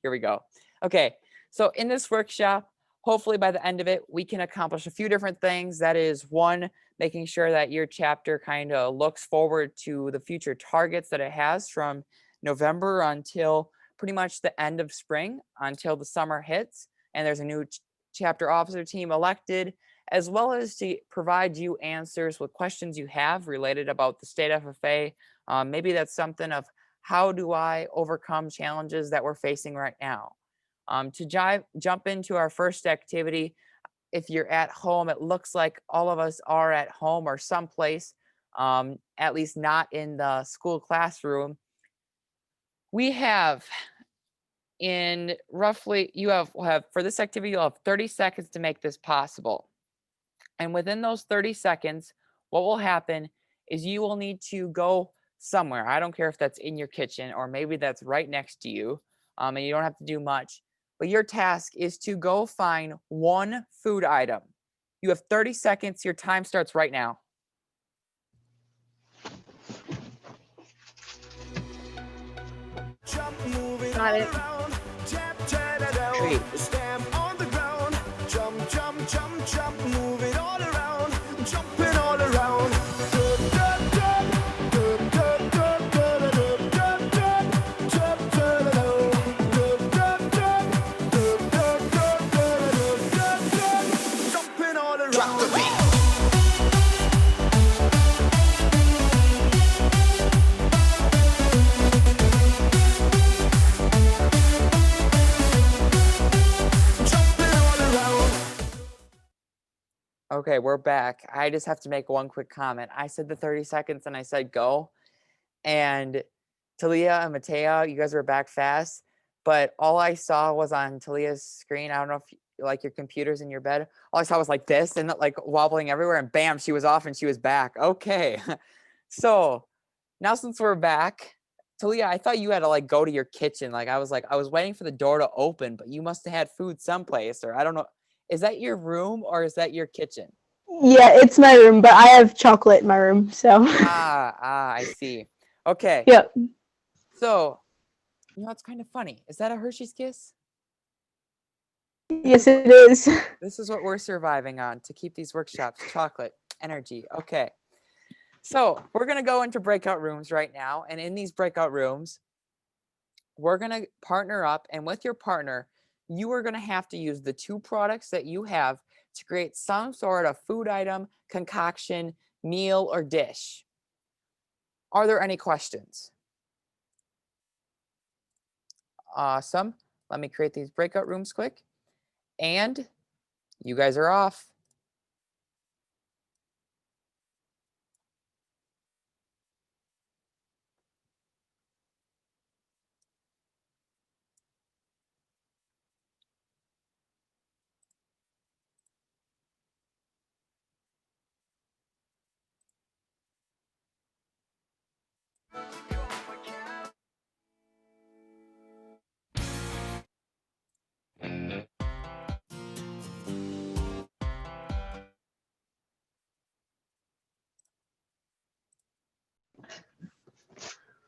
Here we go. Okay, so in this workshop, hopefully by the end of it, we can accomplish a few different things. That is, one, making sure that your chapter kind of looks forward to the future targets that it has from November until pretty much the end of spring, until the summer hits, and there's a new chapter officer team elected, as well as to provide you answers with questions you have related about the state FFA. Maybe that's something of, how do I overcome challenges that we're facing right now? To jump into our first activity, if you're at home, it looks like all of us are at home or someplace, at least not in the school classroom. We have for this activity, you'll have 30 seconds to make this possible. And within those 30 seconds, what will happen is you will need to go somewhere. I don't care if that's in your kitchen or maybe that's right next to you, and you don't have to do much. But your task is to go find one food item. You have 30 seconds. Your time starts right now. Got it. Great. Stamp on the ground. Jump, jump, jump, jump. Move it all around. Jumping all around. Jumping all around. Drop the beat. Okay, we're back. I just have to make one quick comment. I said the 30 seconds and I said go. And Talia and Mateo, you guys were back fast. But all I saw was on Talia's screen. I don't know if like your computer's in your bed. All I saw was like this and like wobbling everywhere. And bam, she was off and she was back. Okay. So now since we're back, Talia, I thought you had to like go to your kitchen. I was waiting for the door to open, but you must have had food someplace, or I don't know. Is that your room or is that your kitchen? Yeah, it's my room, but I have chocolate in my room, so. I see. Okay. Yep. So, it's kind of funny. Is that a Hershey's Kiss? Yes, it is. This is what we're surviving on to keep these workshops. Chocolate, energy. Okay. So, we're going to go into breakout rooms right now. And in these breakout rooms, we're going to partner up. And with your partner, you are going to have to use the two products that you have to create some sort of food item, concoction, meal, or dish. Are there any questions? Awesome. Let me create these breakout rooms quick. And you guys are off.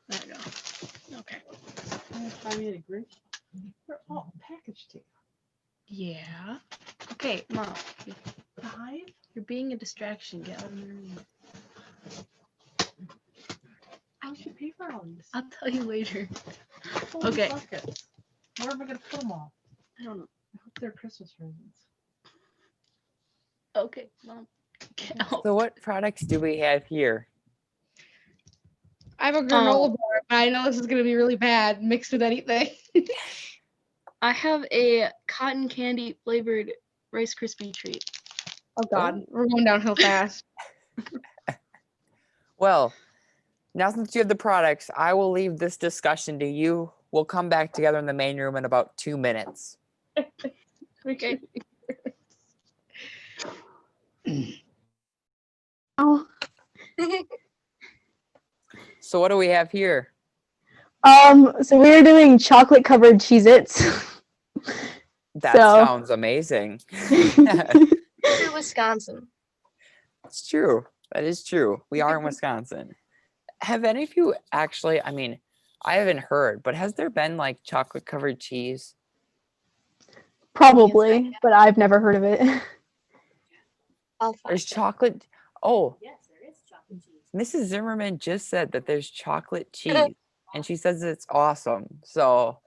There we go. Okay. I made a Grinch. They're all packaged together. Yeah. Okay, Mom. 5? You're being a distraction. Get out of my room. How should you pay for all these? I'll tell you later. Okay. Buckets. Where am I going to put them all? I don't know. I hope they're Christmas presents. Okay, Mom. Get out. So what products do we have here? I have a granola bar, but I know this is going to be really bad mixed with anything. I have a cotton candy flavored Rice Krispie treat. Oh, God. We're going downhill fast. Well, now since you have the products, I will leave this discussion to you. We'll come back together in the main room in about 2 minutes. Okay. Oh. So what do we have here? So we're doing chocolate covered Cheez-Its. That sounds amazing. To Wisconsin. It's true. That is true. We are in Wisconsin. Have any of you actually, I haven't heard, but has there been like chocolate covered cheese? Probably, but I've never heard of it. I'll find There's it. chocolate. Oh, Yes, there is chocolate cheese. Mrs. Zimmerman just said that there's chocolate cheese, and she says it's awesome. So,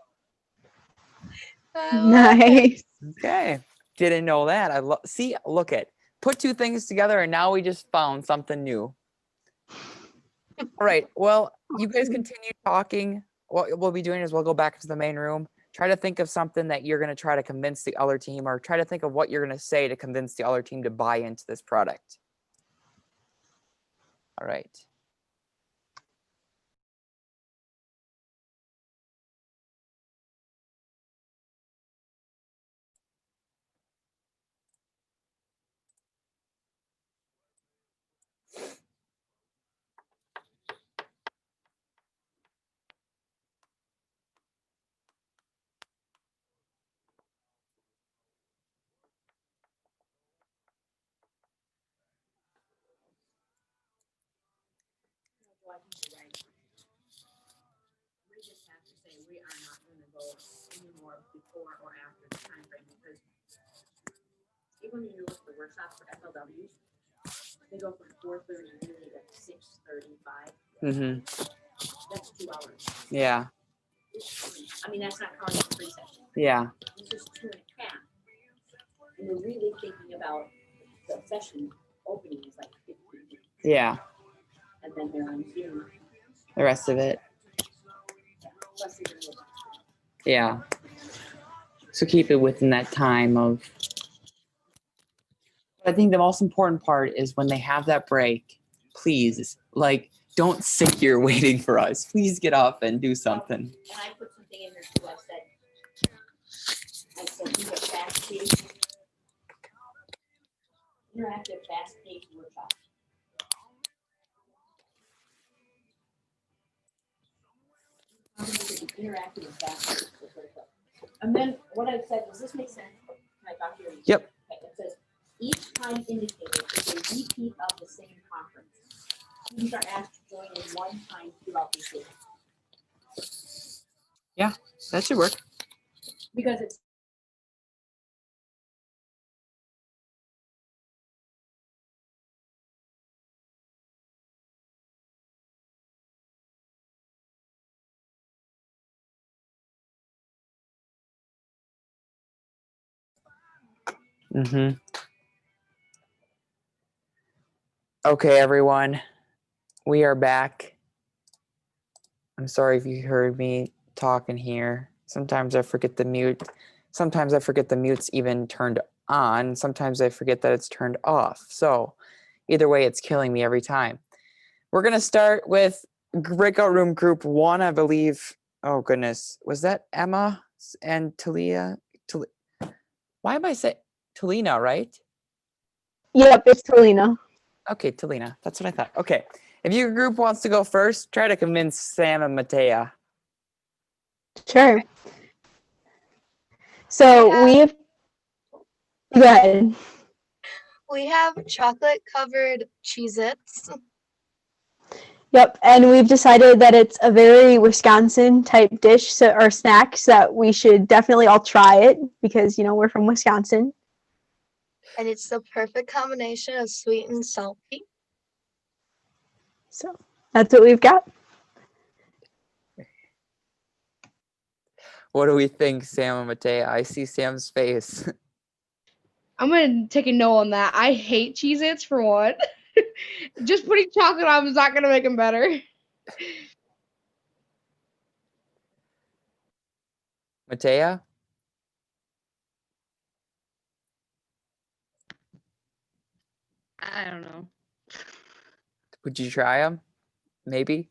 I love it. Nice. okay, didn't know that. See, look at put two things together, and now we just found something new. All right. Well, you guys Awesome. continue talking. What we'll be doing is we'll go back into the main room. Try to think of something that you're going to try to convince the other team, or try to think of what you're going to say to convince the other team to buy into this product. All right. We just have to say we are not going to go anymore before or after the time frame because even when you look at the workshops for FLWs, they go from 4:30 really to 6:35. Mm-hmm. That's 2 hours. Yeah. I mean, that's not counting the free session. Yeah. This is 2.5. And we're really thinking about the session opening is like 50. Yeah. And then they're on Zoom. The rest of it. Plus they're gonna go- Yeah. So keep it within that time of. I think the most important part is when they have that break, please, like, don't sit here waiting for us. Please get up and do something. And I put something in there too. I said these are fast-paced, interactive, fast-paced workshops. Interactive and fast-paced. And then what I said, does this make sense? Can I talk to you? Yep. Okay, it says, each time indicator is a repeat of the same conference. Students are asked to join in one time throughout the day. That should work. Because it's Mm-hmm. Okay, everyone. We are back. I'm sorry if you heard me talking here. Sometimes I forget the mute. Sometimes I forget the mute's even turned on. Sometimes I forget that it's turned off. So either way, it's killing me every time. We're going to start with breakout room group 1, I believe. Oh, goodness. Was that Emma and Talia? Why am I saying Talina, right? Yep, it's Talina. Okay, Talina. That's what I thought. Okay. If your group wants to go first, try to convince Sam and Matea. Sure. So we've. Go ahead. We have chocolate covered Cheez-Its. Yep, and we've decided that it's a very Wisconsin type dish or snack, so that we should definitely all try it because we're from Wisconsin. And it's the perfect combination of sweet and salty. So that's what we've got. What do we think, Sam and Matea? I see Sam's face. I'm gonna take a no on that. I hate Cheez-Its for one. Just putting chocolate on them is not gonna make them better. Matea? I don't know. Would you try them? Maybe?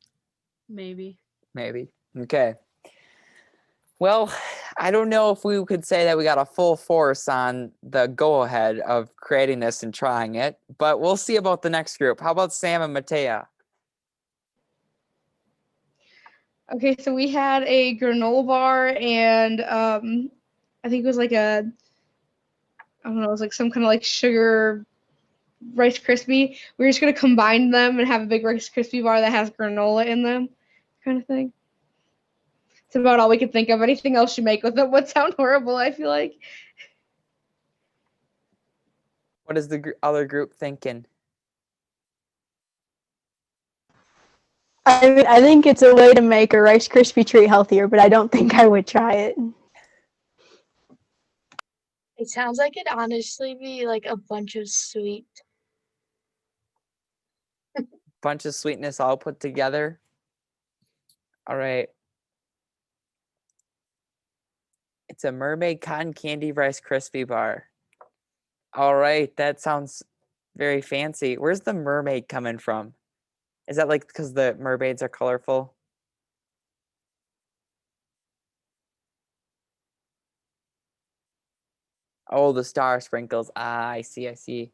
Maybe. Maybe. Okay. Well, I don't know if we could say that we got a full force on the go-ahead of creating this and trying it, but we'll see about the next group. How about Sam and Matea? Okay, so we had a granola bar and I think it was like I don't know, it was like some kind of like sugar Rice Krispie. We were just gonna combine them and have a big Rice Krispie bar that has granola in them, kind of thing. It's about all we can think of. Anything else you make with it would sound horrible, I feel like. What is the other group thinking? I mean, I think it's a way to make a Rice Krispie treat healthier, but I don't think I would try it. It sounds like it'd honestly be like a bunch of sweet. Bunch of sweetness all put together. All right. It's a mermaid cotton candy Rice Krispie bar. All right, that sounds very fancy. Where's the mermaid coming from? Is that like because the mermaids are colorful? Oh, the star sprinkles. Ah, I see, I see.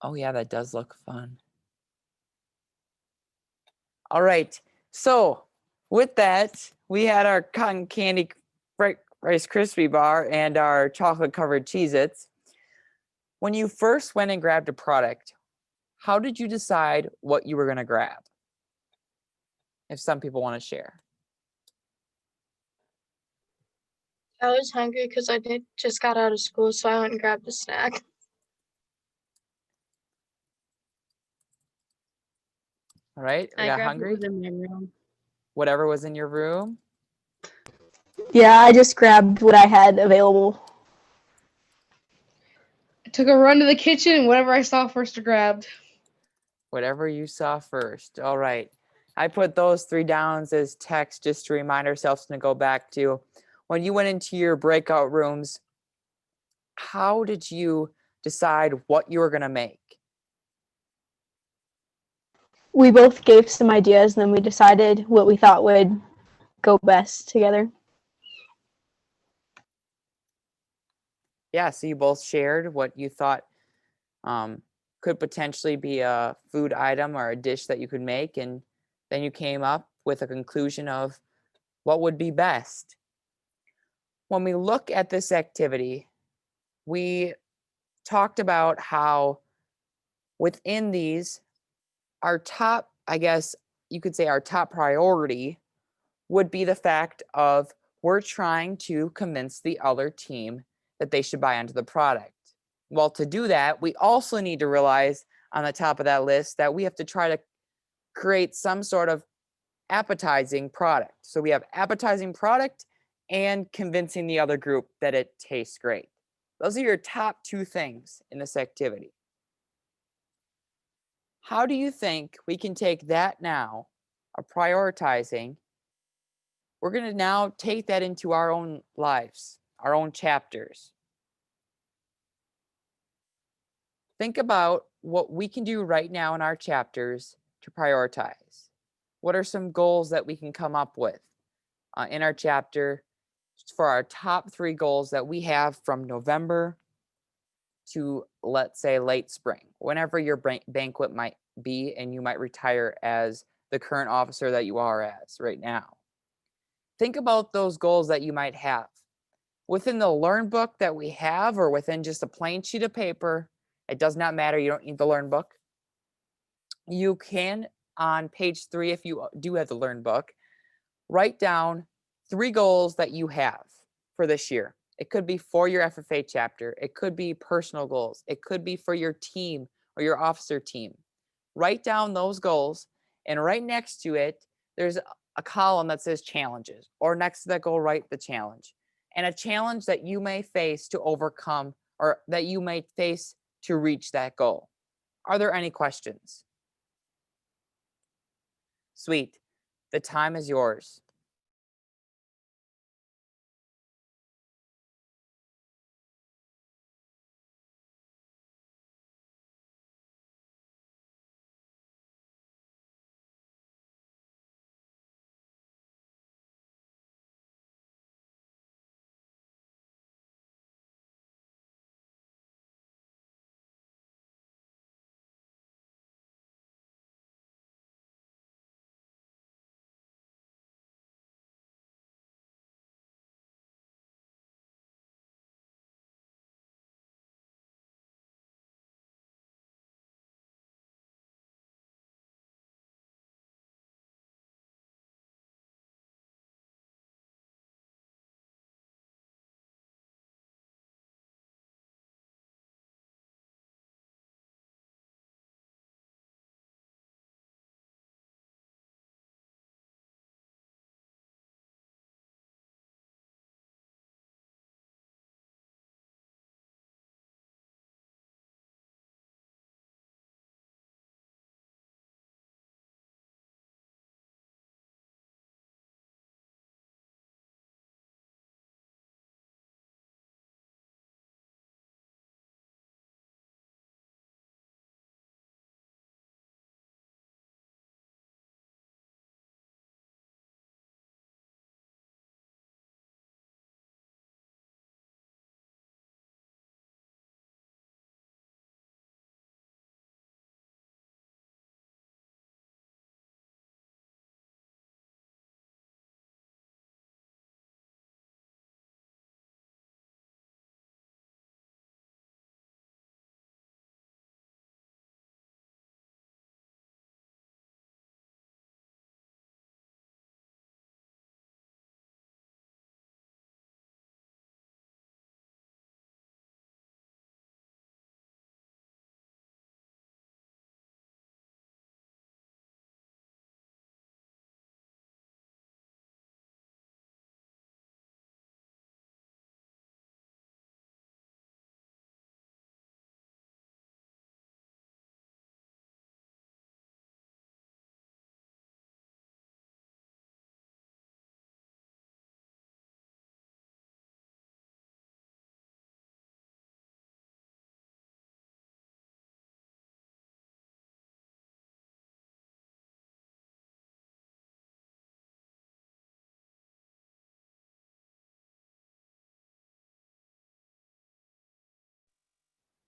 Oh yeah, that does look fun. All right, so with that, we had our cotton candy Rice Krispie bar and our chocolate covered Cheez-Its. When you first went and grabbed a product, how did you decide what you were going to grab? If some people want to share. I was hungry because I just got out of school, so I went and grabbed a snack. All right, we I got grabbed hungry. it within my room. Whatever was in your room. Yeah, I just grabbed what I had available. I took a run to the kitchen and whatever I saw first I grabbed. Whatever you saw first. All right. I put those 3 downs as text just to remind ourselves to go back to when you went into your breakout rooms. How did you decide what you were going to make? We both gave some ideas, and then we decided what we thought would go best together. Yeah, so you both shared what you thought could potentially be a food item or a dish that you could make, and then you came up with a conclusion of what would be best. When we look at this activity, we talked about how within these, our top, I guess you could say our top priority would be the fact of we're trying to convince the other team that they should buy into the product. Well, to do that, we also need to realize on the top of that list that we have to try to create some sort of appetizing product. So we have appetizing product and convincing the other group that it tastes great. Those are your top 2 things in this activity. How do you think we can take that now, of prioritizing? We're going to now take that into our own lives, our own chapters. Think about what we can do right now in our chapters to prioritize. What are some goals that we can come up with in our chapter for our top 3 goals that we have from November to, let's say, late spring, whenever your banquet might be and you might retire as the current officer that you are as right now. Think about those goals that you might have within the Learn book that we have, or within just a plain sheet of paper. It does not matter. You don't need the Learn book. You can, on page 3, if you do have the Learn book, write down 3 goals that you have for this year. It could be for your FFA chapter. It could be personal goals. It could be for your team or your officer team. Write down those goals, and right next to it, there's a column that says challenges, or next to that goal, write the challenge. And a challenge that you may face to overcome, or that you may face to reach that goal. Are there any questions? Sweet. The time is yours.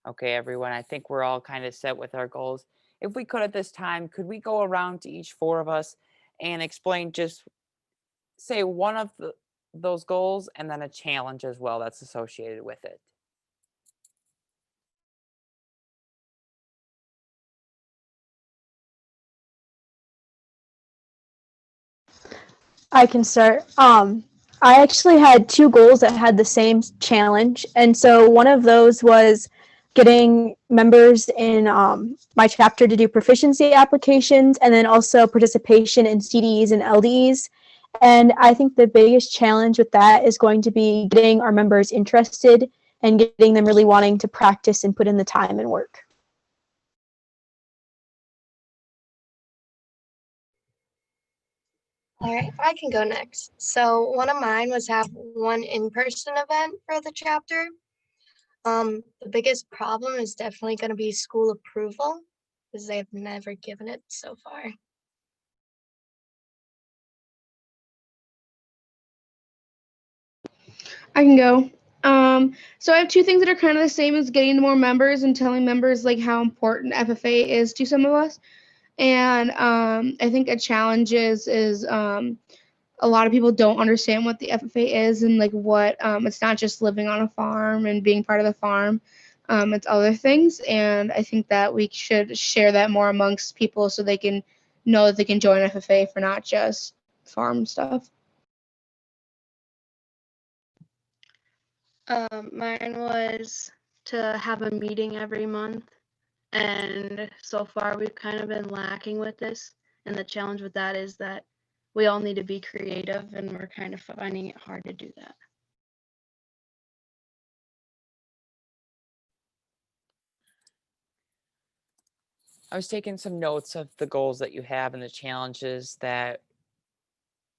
Okay, everyone, I think we're all kind of set with our goals. If we could at this time, could we go around to each four of us and explain just say one of those goals and then a challenge as well that's associated with it? I can start. I actually had two goals that had the same challenge, and so one of those was getting members in my chapter to do proficiency applications, and then also participation in CDEs and LDEs. And I think the biggest challenge with that is going to be getting our members interested and getting them really wanting to practice and put in the time and work. All right, I can go next. So one of mine was have one in-person event for the chapter. The biggest problem is definitely going to be school approval because they've never given it so far. I can go. So I have two things that are kind of the same as getting more members and telling members like how important FFA is to some of us. And I think a challenge is a lot of people don't understand what the FFA is and like what it's not just living on a farm and being part of the farm. It's other things, and I think that we should share that more amongst people so they can know that they can join FFA for not just farm stuff. Mine was to have a meeting every month, and so far we've kind of been lacking with this. And the challenge with that is that we all need to be creative, and we're kind of finding it hard to do that. I was taking some notes of the goals that you have and the challenges that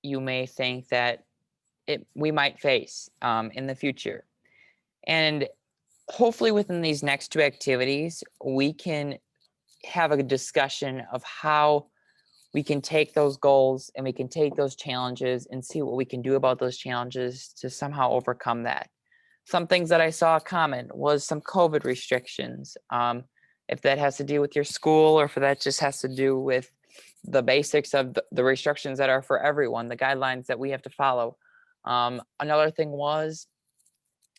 you may think that we might face in the future. And hopefully within these next two activities, we can have a discussion of how we can take those goals and we can take those challenges and see what we can do about those challenges to somehow overcome that. Some things that I saw common was some COVID restrictions. If that has to do with your school or if that just has to do with the basics of the restrictions that are for everyone, the guidelines that we have to follow. Another thing was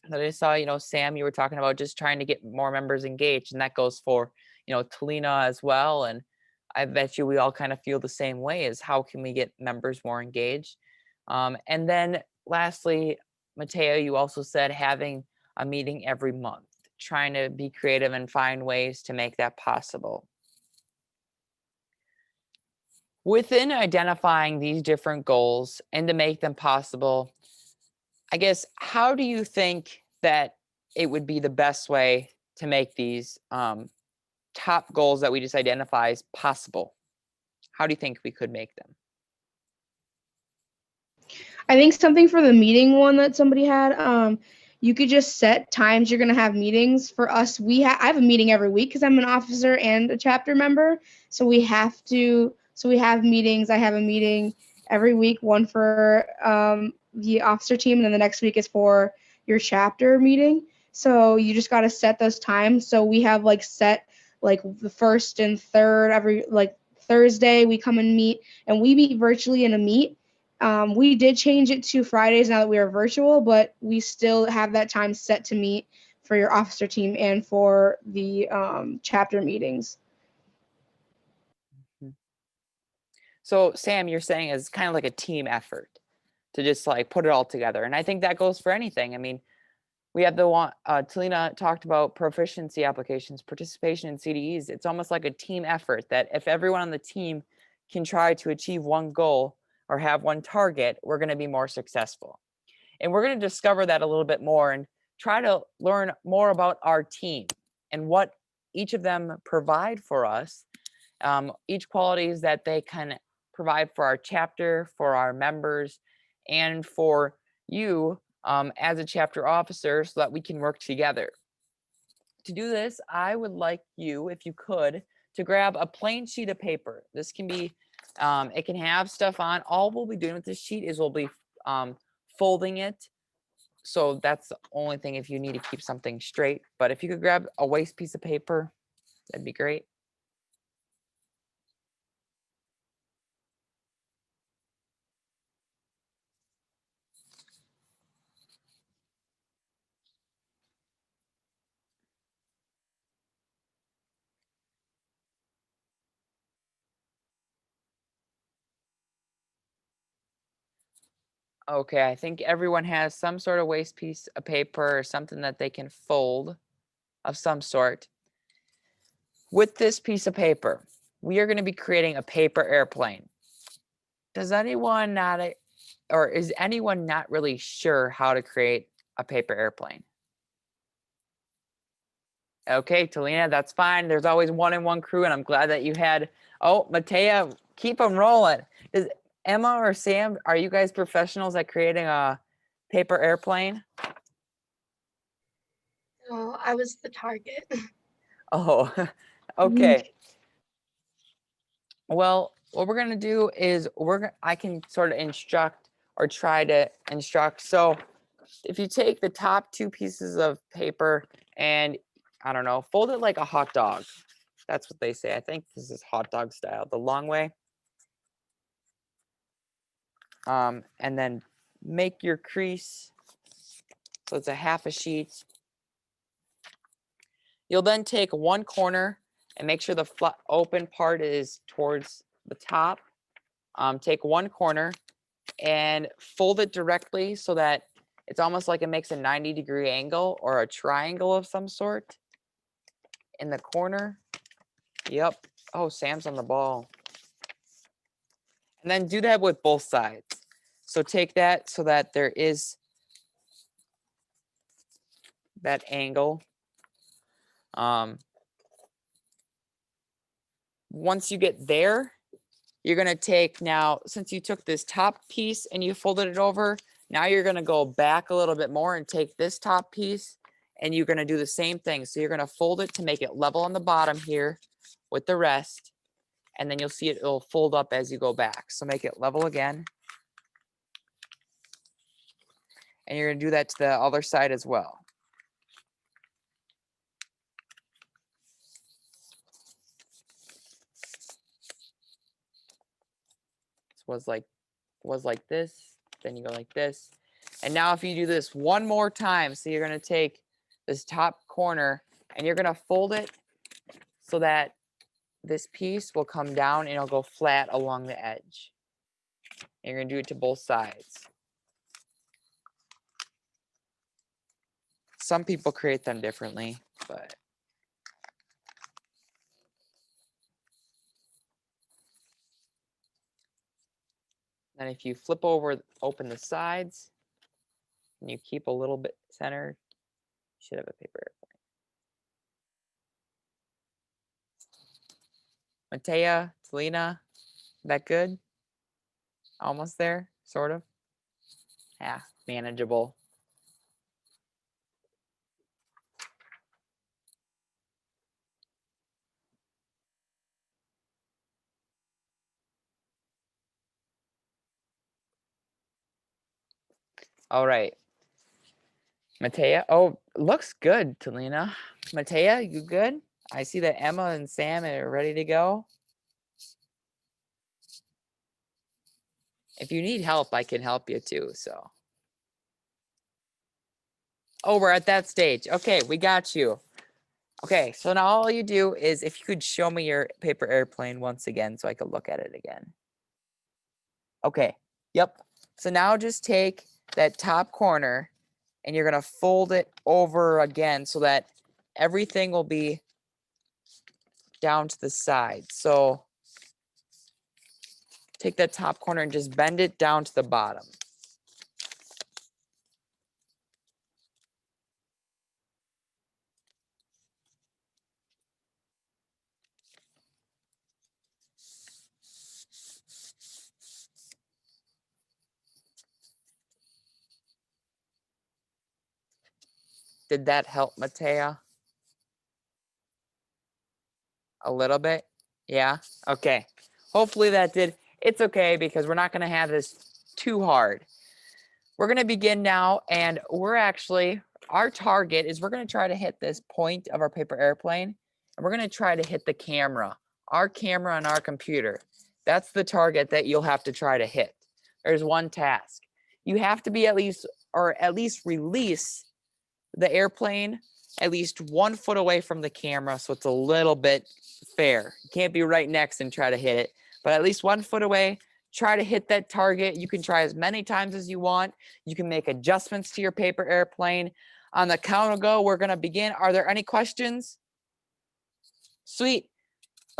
that I saw, Sam, you were talking about just trying to get more members engaged, and that goes for, Talina as well. And I bet you we all kind of feel the same way is how can we get members more engaged? And then lastly, Mateo, you also said having a meeting every month, trying to be creative and find ways to make that possible. Within identifying these different goals and to make them possible, I guess, how do you think that it would be the best way to make these top goals that we just identify as possible? How do you think we could make them? I think something for the meeting one that somebody had, you could just set times you're gonna have meetings. For us, I have a meeting every week because I'm an officer and a chapter member. So we have meetings. I have a meeting every week, one for the officer team, and then the next week is for your chapter meeting. So you just gotta set those times. So we have set the first and third every Thursday we come and meet, and we meet virtually in a meet. We did change it to Fridays now that we are virtual, but we still have that time set to meet for your officer team and for the chapter meetings. So Sam, you're saying it's kind of like a team effort to just put it all together. And I think that goes for anything. I mean, we have the one, Talina talked about proficiency applications, participation in CDEs. It's almost like a team effort that if everyone on the team can try to achieve one goal or have one target, we're going to be more successful. And we're going to discover that a little bit more and try to learn more about our team and what each of them provide for us, each qualities that they can provide for our chapter, for our members, and for you as a chapter officer so that we can work together. To do this, I would like you, if you could, to grab a plain sheet of paper. This can be, it can have stuff on. All we'll be doing with this sheet is we'll be folding it So that's the only thing if you need to keep something straight. But if you could grab a waste piece of paper, that'd be great. Okay, I think everyone has some sort of waste piece of paper or something that they can fold of some sort. With this piece of paper, we are going to be creating a paper airplane. Does anyone not, or is anyone not really sure how to create a paper airplane? Okay, Talina, that's fine. There's always one in one crew, and I'm glad that you had. Oh, Matea, keep them rolling. Is Emma or Sam, are you guys professionals at creating a paper airplane? Oh, I was the target. Oh, okay. Well, what we're gonna do is I can sort of instruct or try to instruct. So if you take the top two pieces of paper and I don't know, fold it like a hot dog. That's what they say. I think this is hot dog style, the long way. And then make your crease. So it's a half a sheet. You'll then take one corner and make sure the open part is towards the top. Take one corner and fold it directly so that it's almost like it makes a 90-degree angle or a triangle of some sort in the corner. Yep. Oh, Sam's on the ball. And then do that with both sides. So take that so that there is that angle. Once you get there, you're going to take now, since you took this top piece and you folded it over, now you're going to go back a little bit more and take this top piece and you're going to do the same thing. So you're going to fold it to make it level on the bottom here with the rest. And then you'll see it'll fold up as you go back. So make it level again. And you're going to do that to the other side as well. Was like this, then you go like this. And now if you do this one more time, so you're going to take this top corner and you're going to fold it so that this piece will come down and it'll go flat along the edge. And you're going to do it to both sides. Some people create them differently, but then if you flip over, open the sides, and you keep a little bit centered, you should have a paper airplane. Matea, Talina, that good? Almost there, sort of. Yeah, manageable. All right. Matea. Oh, looks good, Talina. Matea, you good? I see that Emma and Sam are ready to go. If you need help, I can help you too, so. Oh, we're at that stage. Okay, we got you. Okay, so now all you do is if you could show me your paper airplane once again so I could look at it again. Okay, yep. So now just take that top corner and you're gonna fold it over again so that everything will be down to the side. So take that top corner and just bend it down to the bottom. Did that help, Matea? A little bit? Yeah? Okay. Hopefully that did. It's okay because we're not going to have this too hard. We're going to begin now, and our target is we're going to try to hit this point of our paper airplane, and we're going to try to hit the camera, our camera on our computer. That's the target that you'll have to try to hit. There's one task. You have to be at least release the airplane at least 1 foot away from the camera, so it's a little bit fair. You can't be right next and try to hit it, but at least 1 foot away. Try to hit that target. You can try as many times as you want. You can make adjustments to your paper airplane. On the count of go, we're going to begin. Are there any questions? Sweet.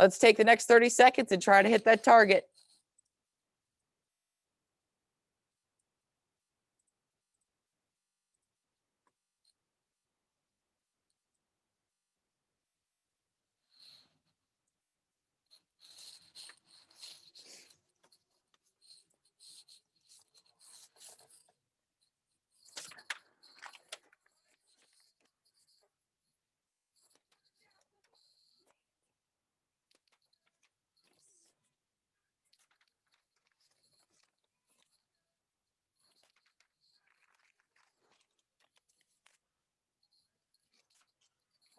Let's take the next 30 seconds and try to hit that target.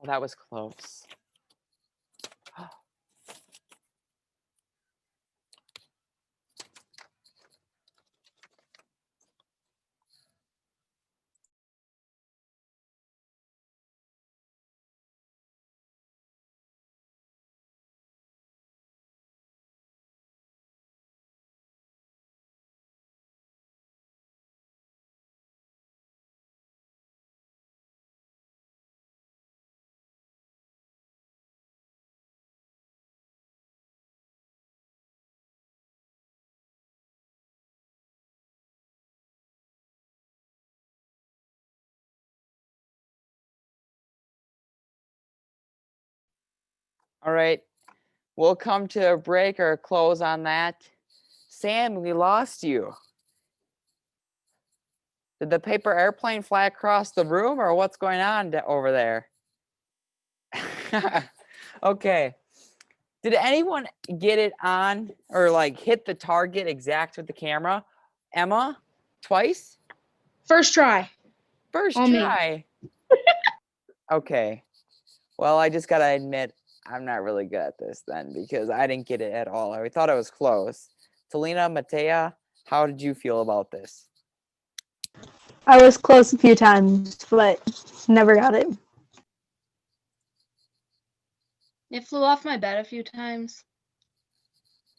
Well, that was close. All right, we'll come to a break or a close on that. Sam, we lost you. Did the paper airplane fly across the room, or what's going on over there? Okay. Did anyone get it on or like hit the target exact with the camera? Emma, twice? First try. First On me. try. Okay. Well, I just gotta admit, I'm not really good at this then because I didn't get it at all. I thought I was close. Talina, Matea, how did you feel about this? I was close a few times, but never got it. It flew off my bed a few times.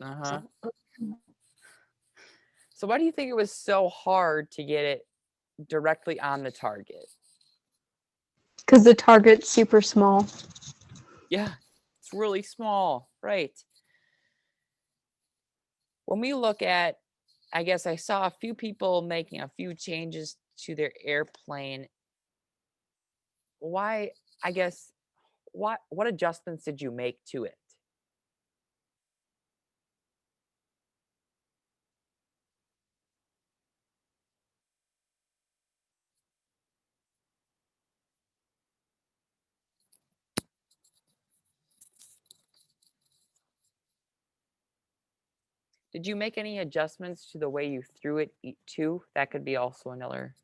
Uh-huh. So why do you think it was so hard to get it directly on the target? Because the target's super small. Yeah, it's really small, right? When we look at, I guess I saw a few people making a few changes to their airplane. Why, I guess, what adjustments did you make to it? Did you make any adjustments to the way you threw it too? That could be also another.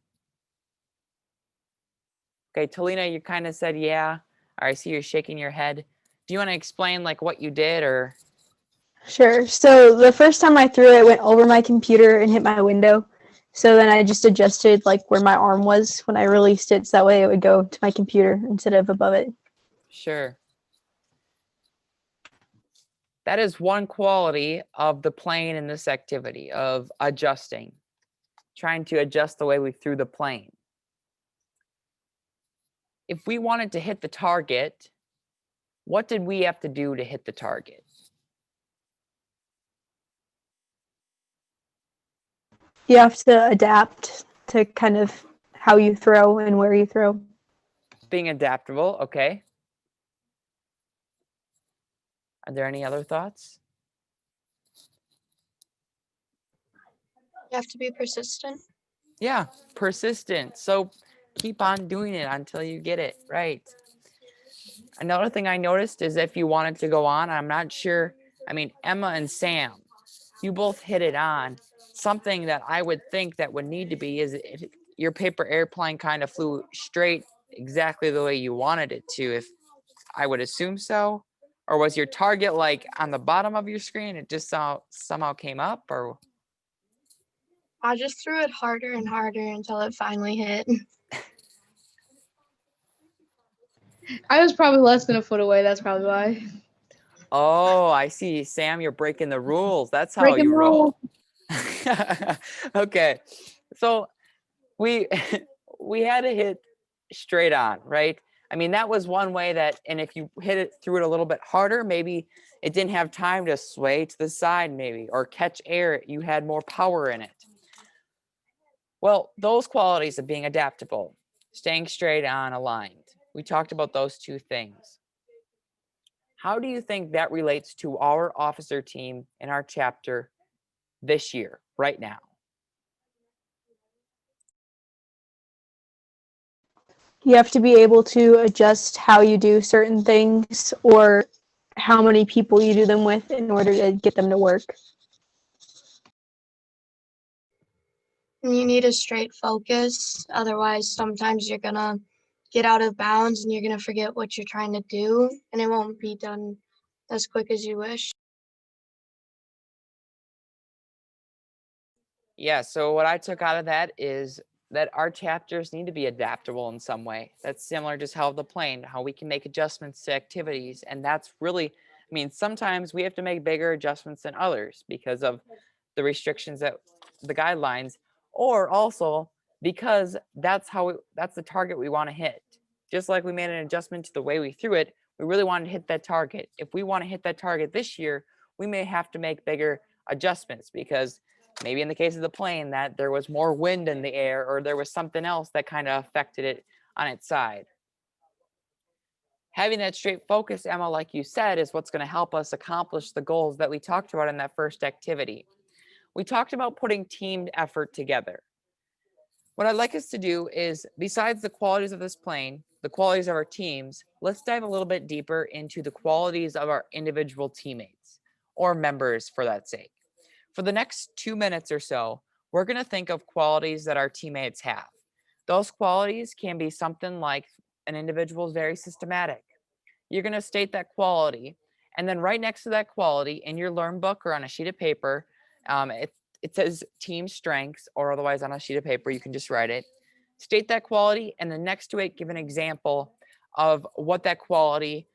Okay, Talina, you kind of said, yeah. I see you're shaking your head. Do you want to explain like what you did or? Sure. So the first time I threw it, it went over my computer and hit my window. So then I just adjusted like where my arm was when I released it, so that way it would go to my computer instead of above it. Sure. That is one quality of the plane in this activity of adjusting, trying to adjust the way we threw the plane. If we wanted to hit the target, what did we have to do to hit the target? You have to adapt to kind of how you throw and where you throw. Being adaptable, okay. Are there any other thoughts? You have to be persistent. Yeah, persistent. So keep on doing it until you get it right. Another thing I noticed is if you wanted to go on, I'm not sure. I mean, Emma and Sam, you both hit it on. something that I would think that would need to be is if your paper airplane kind of flew straight exactly the way you wanted it to, if I would assume so. Or was your target like on the bottom of your screen? It just somehow came up, or I just threw it harder and harder until it finally hit. I was probably less than a foot away. That's probably why. oh, I see. Sam, you're breaking the rules. That's how Breaking you the roll. rules. Okay. So we we had to hit straight on, right? I mean, that was one way that, and if you hit it through it a little bit harder, maybe it didn't have time to sway to the side, maybe, or catch air. You had more power in it. Well, those qualities of being adaptable, staying straight on aligned, we talked about those two things. How do you think that relates to our officer team in our chapter this year, right now? You have to be able to adjust how you do certain things or how many people you do them with in order to get them to work. You need a straight focus. Otherwise, sometimes you're gonna get out of bounds and you're gonna forget what you're trying to do, and it won't be done as quick as you wish. Yeah, so what I took out of that is that our chapters need to be adaptable in some way. That's similar to how the plane, how we can make adjustments to activities. And that's really, I mean, sometimes we have to make bigger adjustments than others because of the restrictions that the guidelines, or also because that's that's the target we want to hit. Just like we made an adjustment to the way we threw it, we really wanted to hit that target. If we want to hit that target this year, we may have to make bigger adjustments because maybe in the case of the plane that there was more wind in the air or there was something else that kind of affected it on its side. Having that straight focus, Emma, like you said, is what's going to help us accomplish the goals that we talked about in that first activity. We talked about putting team effort together. What I'd like us to do is, besides the qualities of this plane, the qualities of our teams, let's dive a little bit deeper into the qualities of our individual teammates or members for that sake. For the next 2 minutes or so, we're going to think of qualities that our teammates have. Those qualities can be something like an individual is very systematic. You're going to state that quality, and then right next to that quality in your learn book or on a sheet of paper, it says team strengths, or otherwise on a sheet of paper, you can just write it. State that quality, and then next to it, give an example of what that quality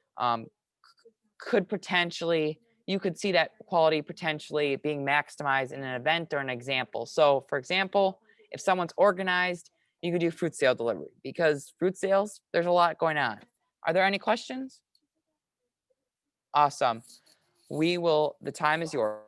could potentially, you could see that quality potentially being maximized in an event or an example. So for example, if someone's organized, you could do fruit sale delivery because fruit sales, there's a lot going on. Are there any questions? Awesome. The time is yours.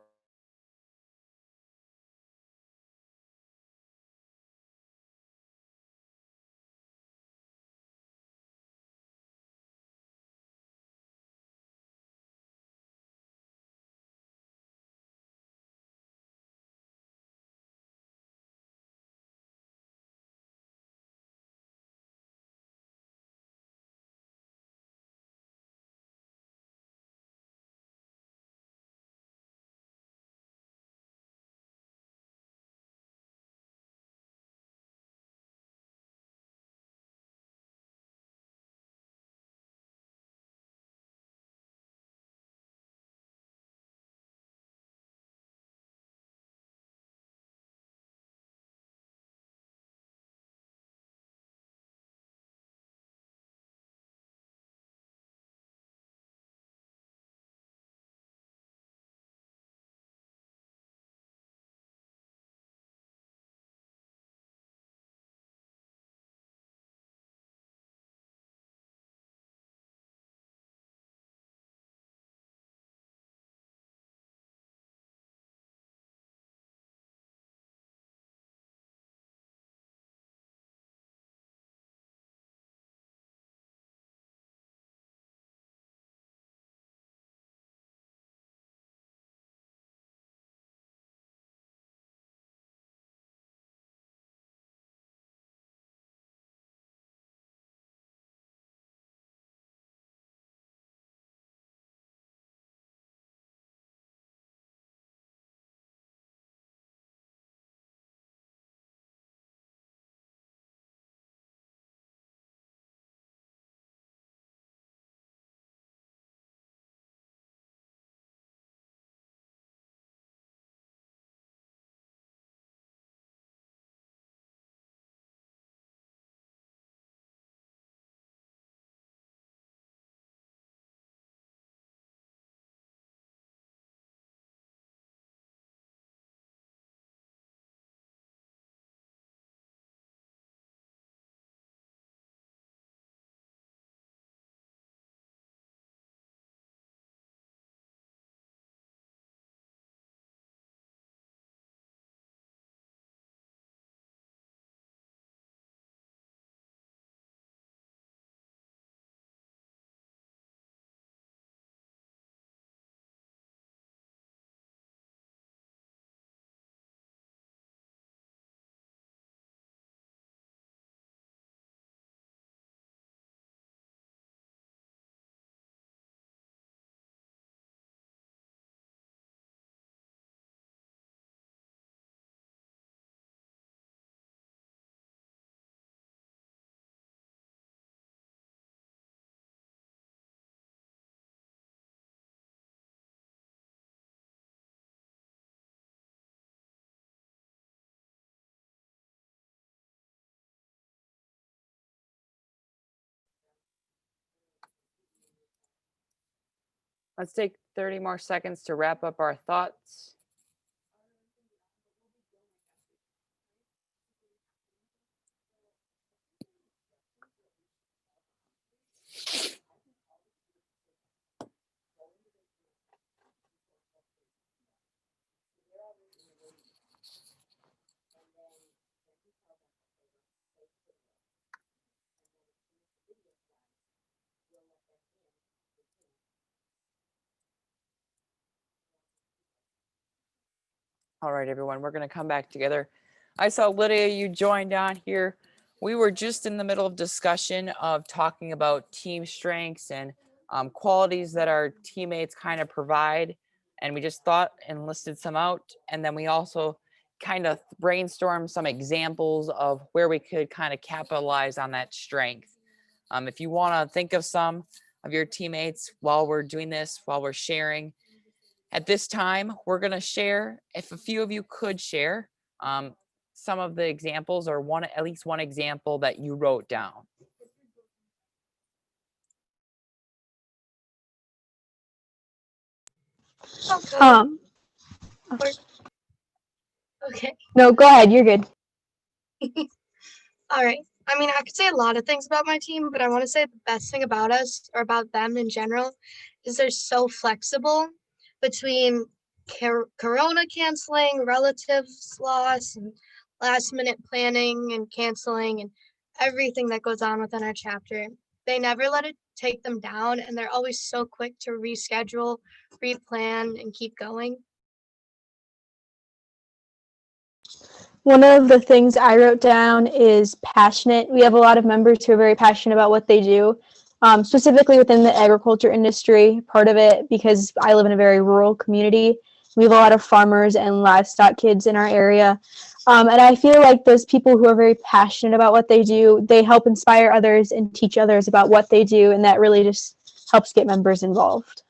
Let's take 30 more seconds to wrap up our thoughts. All right, everyone, we're going to come back together. I saw Lydia, you joined on here. We were just in the middle of discussion of talking about team strengths and qualities that our teammates kind of provide. And we just thought and listed some out. And then we also kind of brainstormed some examples of where we could kind of capitalize on that strength. If you want to think of some of your teammates while we're doing this, while we're sharing, at this time, we're going to share, if a few of you could share some of the examples or at least one example that you wrote down. Okay. Okay. No, go ahead. You're good. All right. I mean, I could say a lot of things about my team, but I want to say the best thing about us or about them in general is they're so flexible between corona canceling, relatives loss, and last minute planning and canceling and everything that goes on within our chapter. They never let it take them down, and they're always so quick to reschedule, replan, and keep going. One of the things I wrote down is passionate. We have a lot of members who are very passionate about what they do, specifically within the agriculture industry, part of it because I live in a very rural community. We have a lot of farmers and livestock kids in our area. And I feel like those people who are very passionate about what they do, they help inspire others and teach others about what they do. And that really just helps get members involved.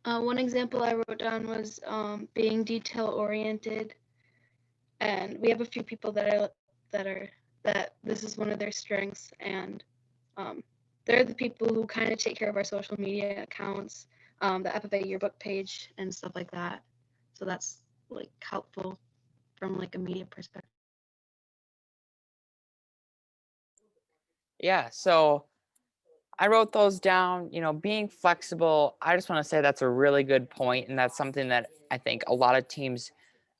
One example I wrote down was being detail oriented, and we have a few people that this is one of their strengths, and they're the people who kind of take care of our social media accounts, the FFA yearbook page and stuff like that. So that's like helpful from like a media perspective. Yeah, so I wrote those down, being flexible. I just want to say that's a really good point, and that's something that I think a lot of teams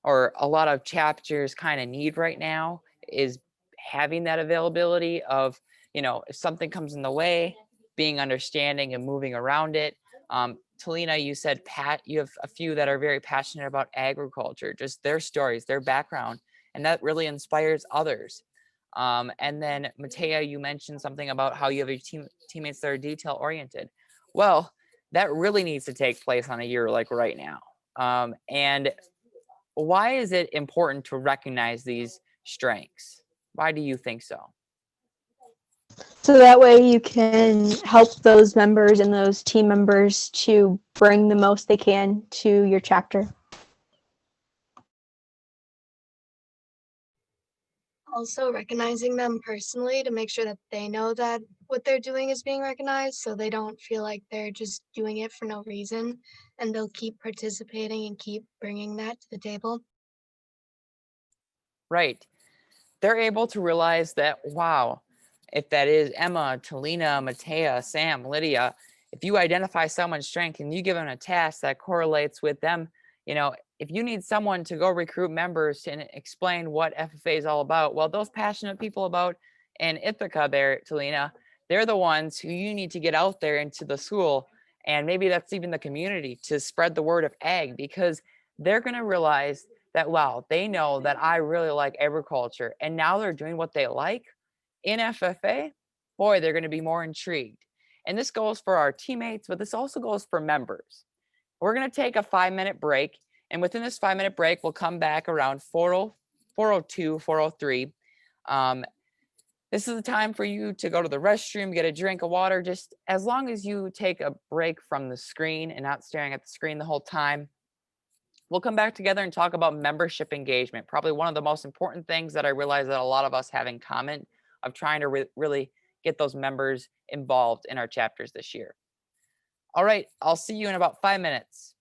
or a lot of chapters kind of need right now is having that availability of, if something comes in the way, being understanding and moving around it. Talina, you said you have a few that are very passionate about agriculture, just their stories, their background, and that really inspires others. And then Matea, you mentioned something about how you have your teammates that are detail oriented. Well, that really needs to take place on a year like right now. And why is it important to recognize these strengths? Why do you think so? So that way you can help those members and those team members to bring the most they can to your chapter. Also recognizing them personally to make sure that they know that what they're doing is being recognized, so they don't feel like they're just doing it for no reason, and they'll keep participating and keep bringing that to the table. Right. They're able to realize that, wow, if that is Emma, Talina, Matea, Sam, Lydia, if you identify someone's strength and you give them a task that correlates with them, if you need someone to go recruit members and explain what FFA is all about, well, those passionate people about in Ithaca there, Talina, they're the ones who you need to get out there into the school. And maybe that's even the community to spread the word of ag, because they're going to realize that, wow, they know that I really like agriculture, and now they're doing what they like in FFA. Boy, they're going to be more intrigued. And this goes for our teammates, but this also goes for members. We're going to take a 5-minute break. And within this 5-minute break, we'll come back around 4:02, 4:03. This is the time for you to go to the restroom, get a drink of water, just as long as you take a break from the screen and not staring at the screen the whole time. we'll come back together and talk about membership engagement. Probably one of the most important things that I realize that a lot of us have in common of trying to really get those members involved in our chapters this year. All right, I'll see you in about 5 minutes.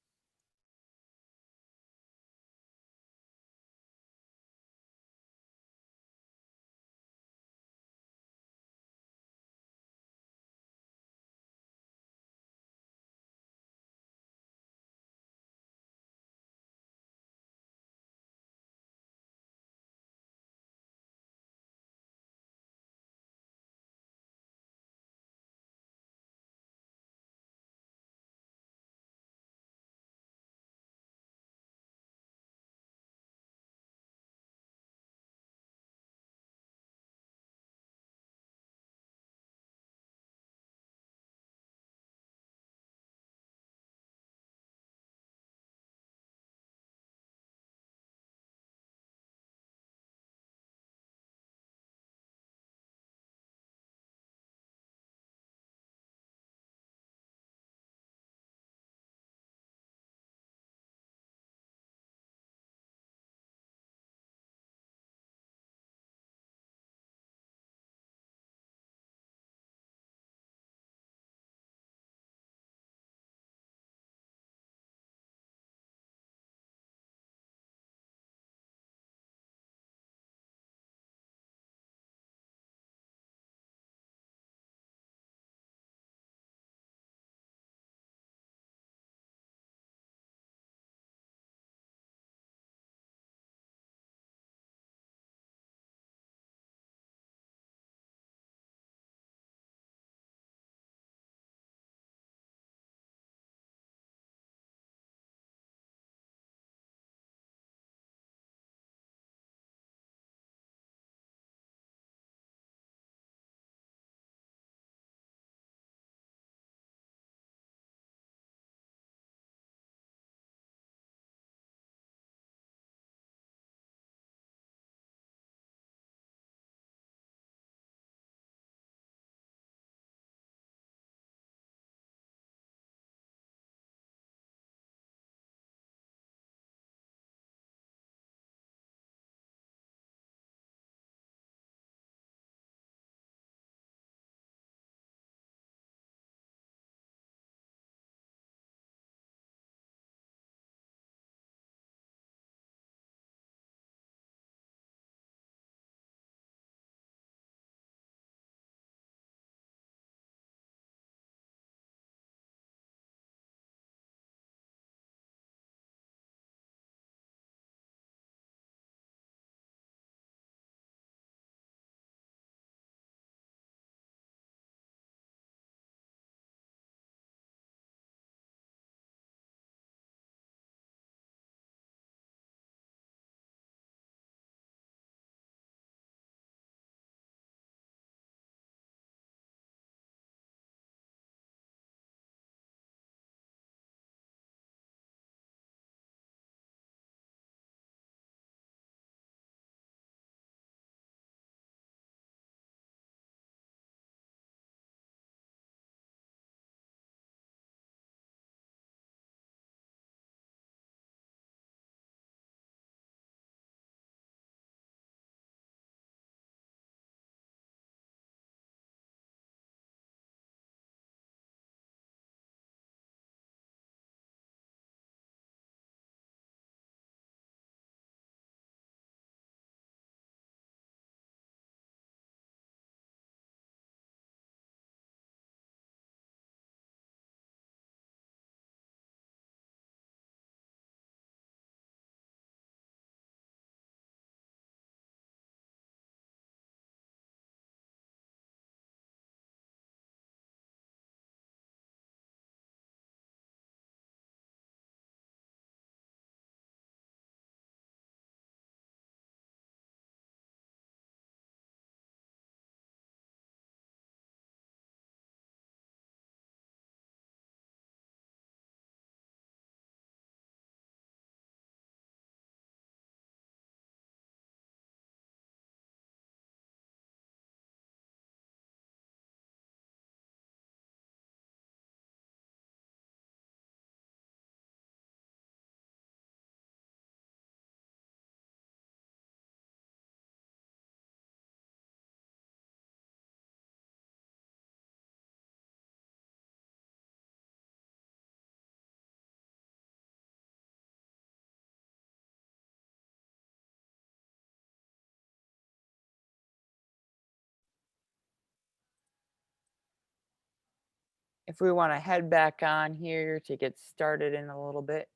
if we want to head back on here to get started in a little bit.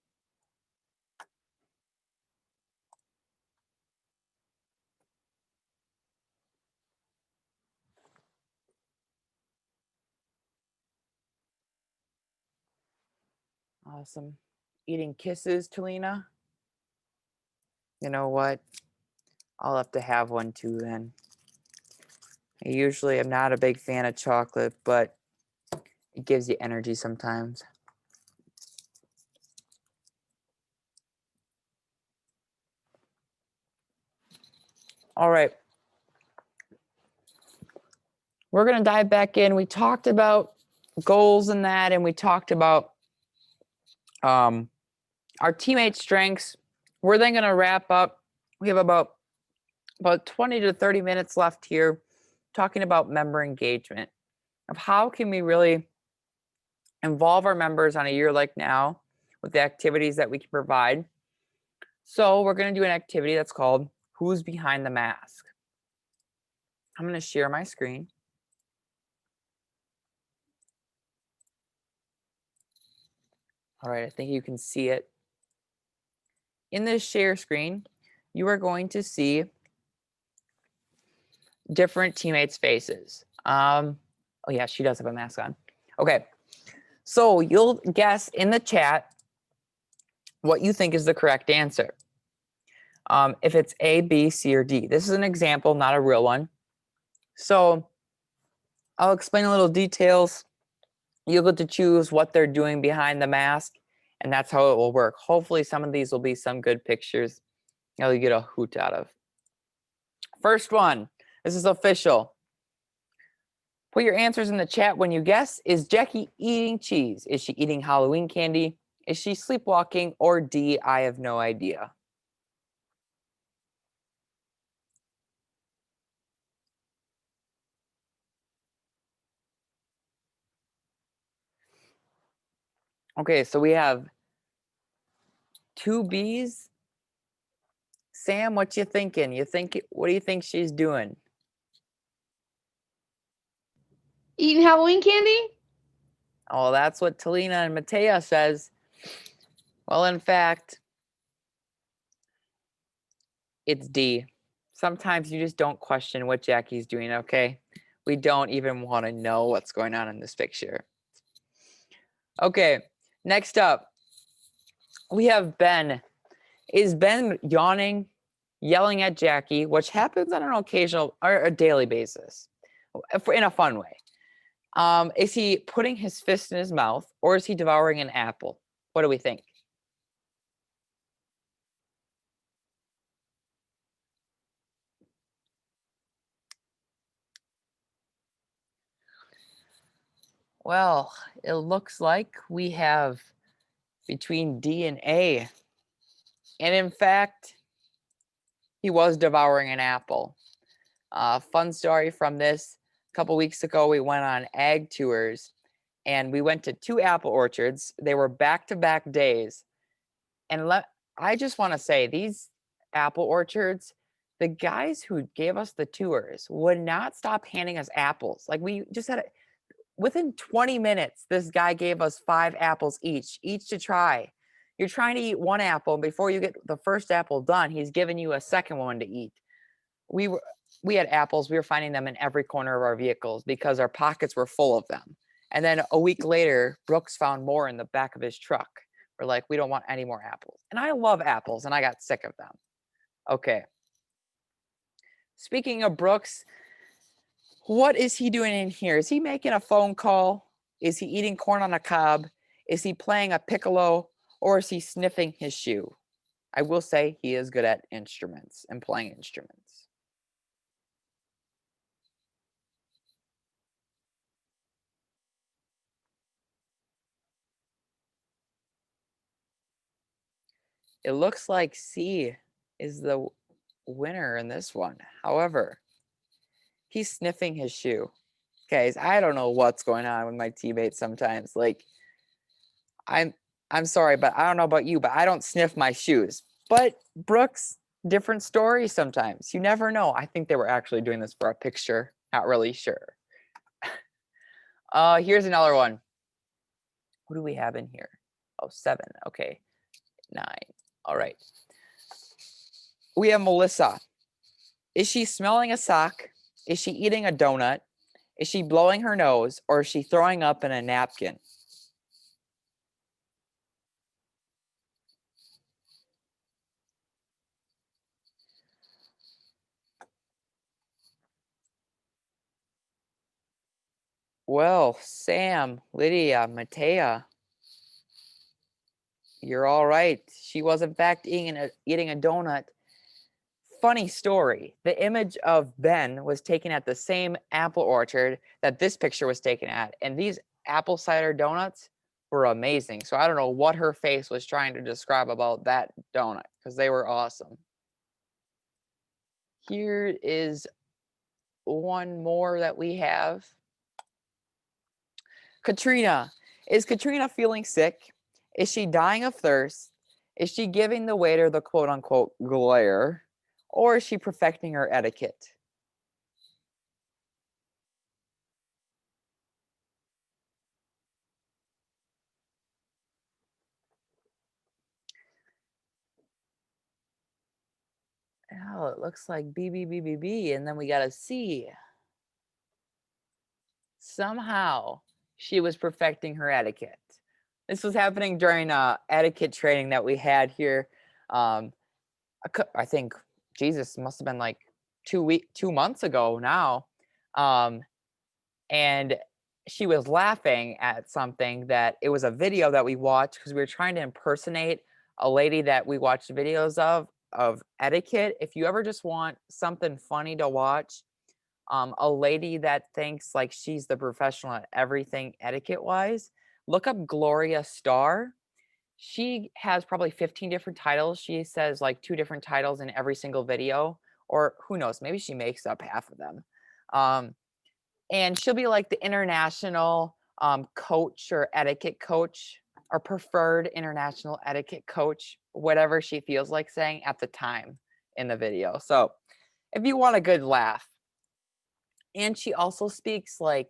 Awesome. Eating kisses, Talina? You know what? I'll have to have one too then. I usually am not a big fan of chocolate, but it gives you energy sometimes. All right. We're going to dive back in. We talked about goals and that, and we talked about our teammate strengths. We're then going to wrap up. We have about 20 to 30 minutes left here talking about member engagement, of how can we really involve our members on a year like now with the activities that we can provide. So we're going to do an activity that's called Who's Behind the Mask? I'm going to share my screen. All right, I think you can see it. In this share screen, you are going to see different teammates' faces. Oh yeah, she does have a mask on. Okay, so you'll guess in the chat what you think is the correct answer. If it's A, B, C, or D. This is an example, not a real one. So I'll explain a little details. You'll get to choose what they're doing behind the mask, and that's how it will work. Hopefully some of these will be some good pictures you'll get a hoot out of. First one, this is official. Put your answers in the chat when you guess. Is Jackie eating cheese? Is she eating Halloween candy? Is she sleepwalking? Or D, I have no idea. Okay, so we have two B's. Sam, what you thinking? What do you think she's doing? Eating Halloween candy? Oh, that's what Talina and Matea says. Well, in fact, it's D. Sometimes you just don't question what Jackie's doing, okay? We don't even want to know what's going on in this picture. Okay, next up, we have Ben. Is Ben yawning, yelling at Jackie, which happens on an occasional or a daily basis, in a fun way? Is he putting his fist in his mouth, or is he devouring an apple? What do we think? Well, it looks like we have between D and A. And in fact, he was devouring an apple. Fun story from this. A couple weeks ago, we went on ag tours, and we went to 2 apple orchards. They were back-to-back days. And I just want to say, these apple orchards, the guys who gave us the tours would not stop handing us apples. Like, we just had within 20 minutes, this guy gave us 5 apples each to try. You're trying to eat 1 apple, and before you get the first apple done, he's giving you a second one to eat. We had apples. We were finding them in every corner of our vehicles because our pockets were full of them. And then a week later, Brooks found more in the back of his truck. We're like, we don't want any more apples. And I love apples, and I got sick of them. Okay. Speaking of Brooks, what is he doing in here? Is he making a phone call? Is he eating corn on a cob? Is he playing a piccolo? Or is he sniffing his shoe? I will say he is good at instruments and playing instruments. It looks like C is the winner in this one. However, he's sniffing his shoe. Guys, I don't know what's going on with my teammates sometimes. Like, I'm sorry, but I don't know about you, but I don't sniff my shoes. But Brooks, different story sometimes. You never know. I think they were actually doing this for a picture. Not really sure. Here's another one. Who do we have in here? Oh, 7. Okay. 9. All right. We have Melissa. Is she smelling a sock? Is she eating a donut? Is she blowing her nose? Or is she throwing up in a napkin? Well, Sam, Lydia, Matea, you're all right. She was in fact eating a donut. Funny story. The image of Ben was taken at the same apple orchard that this picture was taken at. And these apple cider donuts were amazing. So I don't know what her face was trying to describe about that donut because they were awesome. Here is one more that we have. Katrina. Is Katrina feeling sick? Is she dying of thirst? Is she giving the waiter the quote unquote glare? Or is she perfecting her etiquette? Oh, it looks like B, B, B, B, B, and then we got a C. Somehow she was perfecting her etiquette. This was happening during etiquette training that we had here. I think, Jesus, must have been like 2 months ago now. And she was laughing at something that it was a video that we watched because we were trying to impersonate a lady that we watched videos of etiquette. If you ever just want something funny to watch, a lady that thinks like she's the professional at everything etiquette wise, look up Gloria Starr. She has probably 15 different titles. She says like 2 different titles in every single video, or who knows, maybe she makes up half of them. And she'll be like the international coach or etiquette coach or preferred international etiquette coach, whatever she feels like saying at the time in the video. So if you want a good laugh. And she also speaks like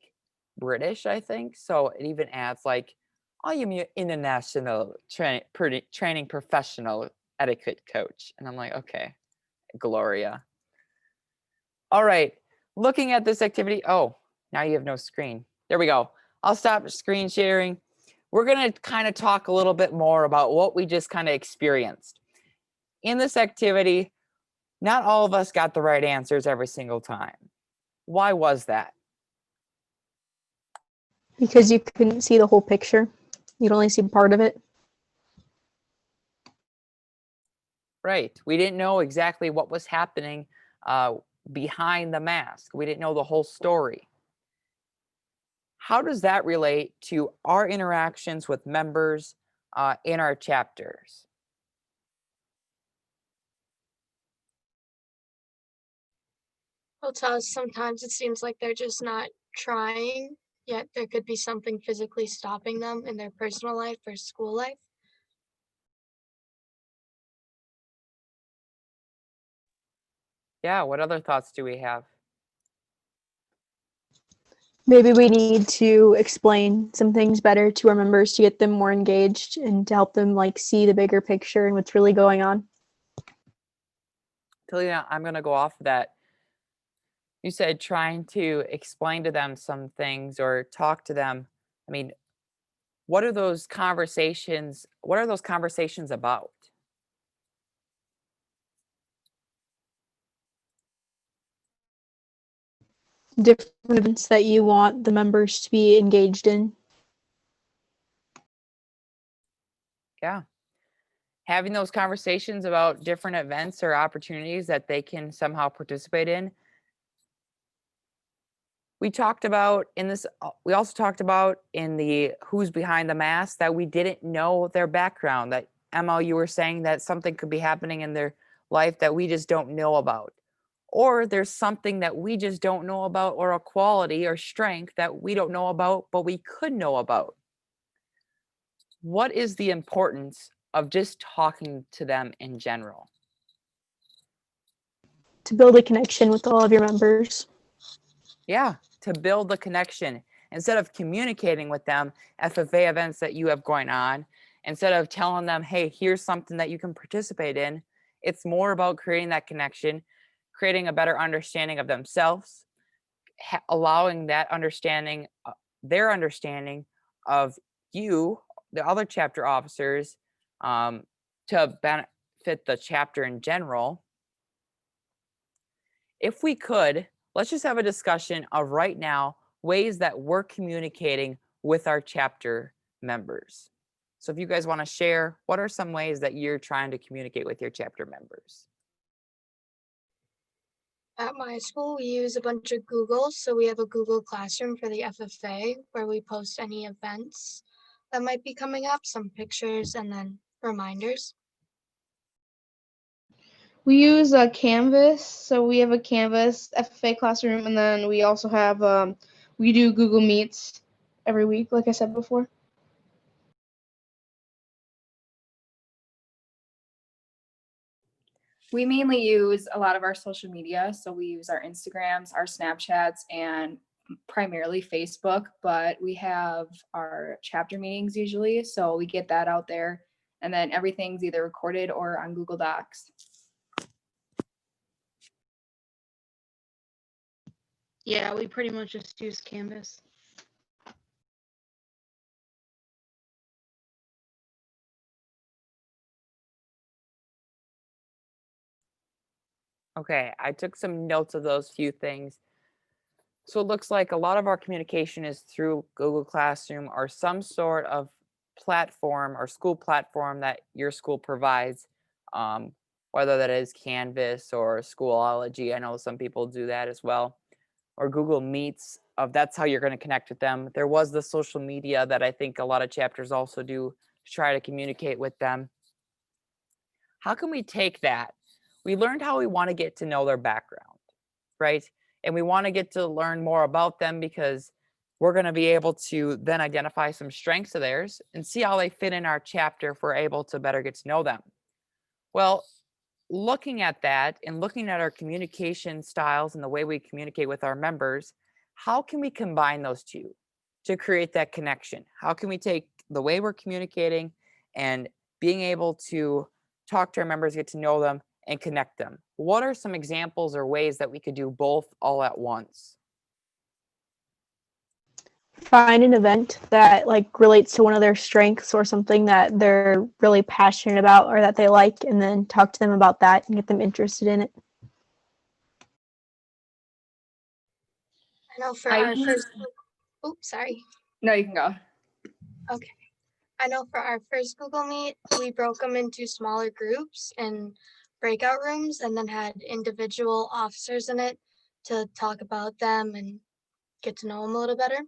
British, I think. So it even adds like, I am your international training professional etiquette coach. And I'm like, okay, Gloria. All right, looking at this activity. Oh, now you have no screen. There we go. I'll stop screen sharing. We're going to kind of talk a little bit more about what we just kind of experienced. In this activity, not all of us got the right answers every single time. Why was that? Because you couldn't see the whole picture. You'd only see part of it. Right. We didn't know exactly what was happening behind the mask. We didn't know the whole story. How does that relate to our interactions with members in our chapters? Well, to us, sometimes it seems like they're just not trying, yet there could be something physically stopping them in their personal life or school life. Yeah, what other thoughts do we have? Maybe we need to explain some things better to our members to get them more engaged and to help them like see the bigger picture and what's really going on. Talia, I'm going to go off of that. You said trying to explain to them some things or talk to them. I mean, what are those conversations? What are those conversations about? Different events that you want the members to be engaged in. Yeah. Having those conversations about different events or opportunities that they can somehow participate in. We talked about in this, we also talked about in the who's behind the mask that we didn't know their background, that Emma, you were saying that something could be happening in their life that we just don't know about. Or there's something that we just don't know about, or a quality or strength that we don't know about, but we could know about. What is the importance of just talking to them in general? To build a connection with all of your members. Yeah, to build the connection. instead of communicating with them FFA events that you have going on, instead of telling them, hey, here's something that you can participate in, it's more about creating that connection, creating a better understanding of themselves, allowing that understanding, their understanding of you, the other chapter officers, to benefit the chapter in general. If we could, let's just have a discussion of right now ways that we're communicating with our chapter members. So if you guys want to share, what are some ways that you're trying to communicate with your chapter members? At my school, we use a bunch of Google. So we have a Google Classroom for the FFA where we post any events that might be coming up, some pictures, and then reminders. We use a Canvas, so we have a Canvas FFA classroom, and then we also have we do Google Meets every week, like I said before. We mainly use a lot of our social media. So we use our Instagrams, our Snapchats, and primarily Facebook, but we have our chapter meetings usually. So we get that out there, and then everything's either recorded or on Google Docs. Yeah, we pretty much just use Canvas. Okay, I took some notes of those few things. So it looks like a lot of our communication is through Google Classroom or some sort of platform or school platform that your school provides, whether that is Canvas or Schoology. I know some people do that as well, or Google Meets. That's how you're going to connect with them. There was the social media that I think a lot of chapters also do to try to communicate with them. How can we take that? We learned how we want to get to know their background, right? And we want to get to learn more about them because we're going to be able to then identify some strengths of theirs and see how they fit in our chapter if we're able to better get to know them. Well, looking at that and looking at our communication styles and the way we communicate with our members, how can we combine those two to create that connection? How can we take the way we're communicating and being able to talk to our members, get to know them, and connect them? What are some examples or ways that we could do both all at once? Find an event that like relates to one of their strengths or something that they're really passionate about or that they like, and then talk to them about that and get them interested in it. I know for I our use- first, oops, sorry. No, you can go. Okay. I know for our first Google Meet, we broke them into smaller groups and breakout rooms and then had individual officers in it to talk about them and get to know them a little better.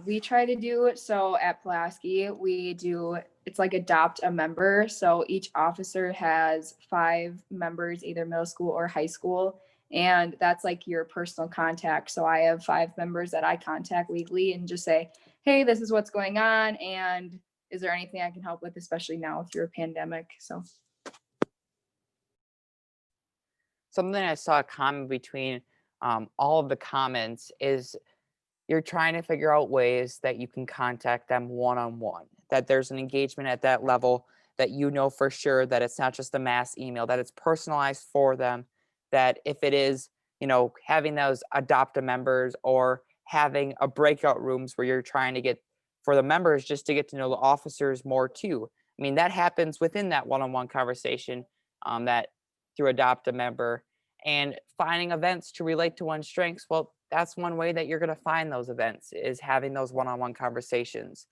We try to do it. So at Pulaski, we do, it's like adopt a member. So each officer has 5 members, either middle school or high school. And that's like your personal contact. So I have 5 members that I contact weekly and just say, hey, this is what's going on. And is there anything I can help with, especially now through a pandemic? So Something I saw common between all of the comments is you're trying to figure out ways that you can contact them one-on-one, that there's an engagement at that level, that you know for sure that it's not just a mass email, that it's personalized for them, that if it is, having those adopt-a members or having a breakout rooms where you're trying to get for the members just to get to know the officers more too. I mean, that happens within that one-on-one conversation, that through adopt a member, and finding events to relate to one's strengths. Well, that's one way that you're going to find those events, is having those one-on-one conversations.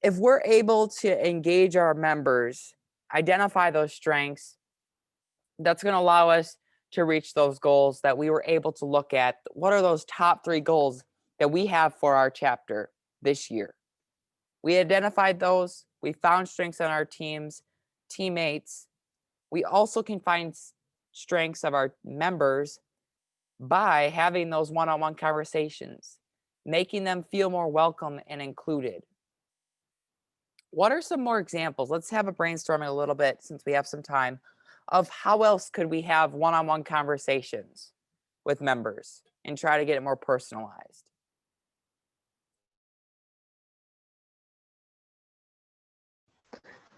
If we're able to engage our members, identify those strengths, that's going to allow us to reach those goals that we were able to look at. What are those top 3 goals that we have for our chapter this year? We identified those. We found strengths on our teammates. We also can find strengths of our members by having those one-on-one conversations, making them feel more welcome and included. What are some more examples? Let's have a brainstorming a little bit, since we have some time, of how else could we have one-on-one conversations? with members and try to get it more personalized.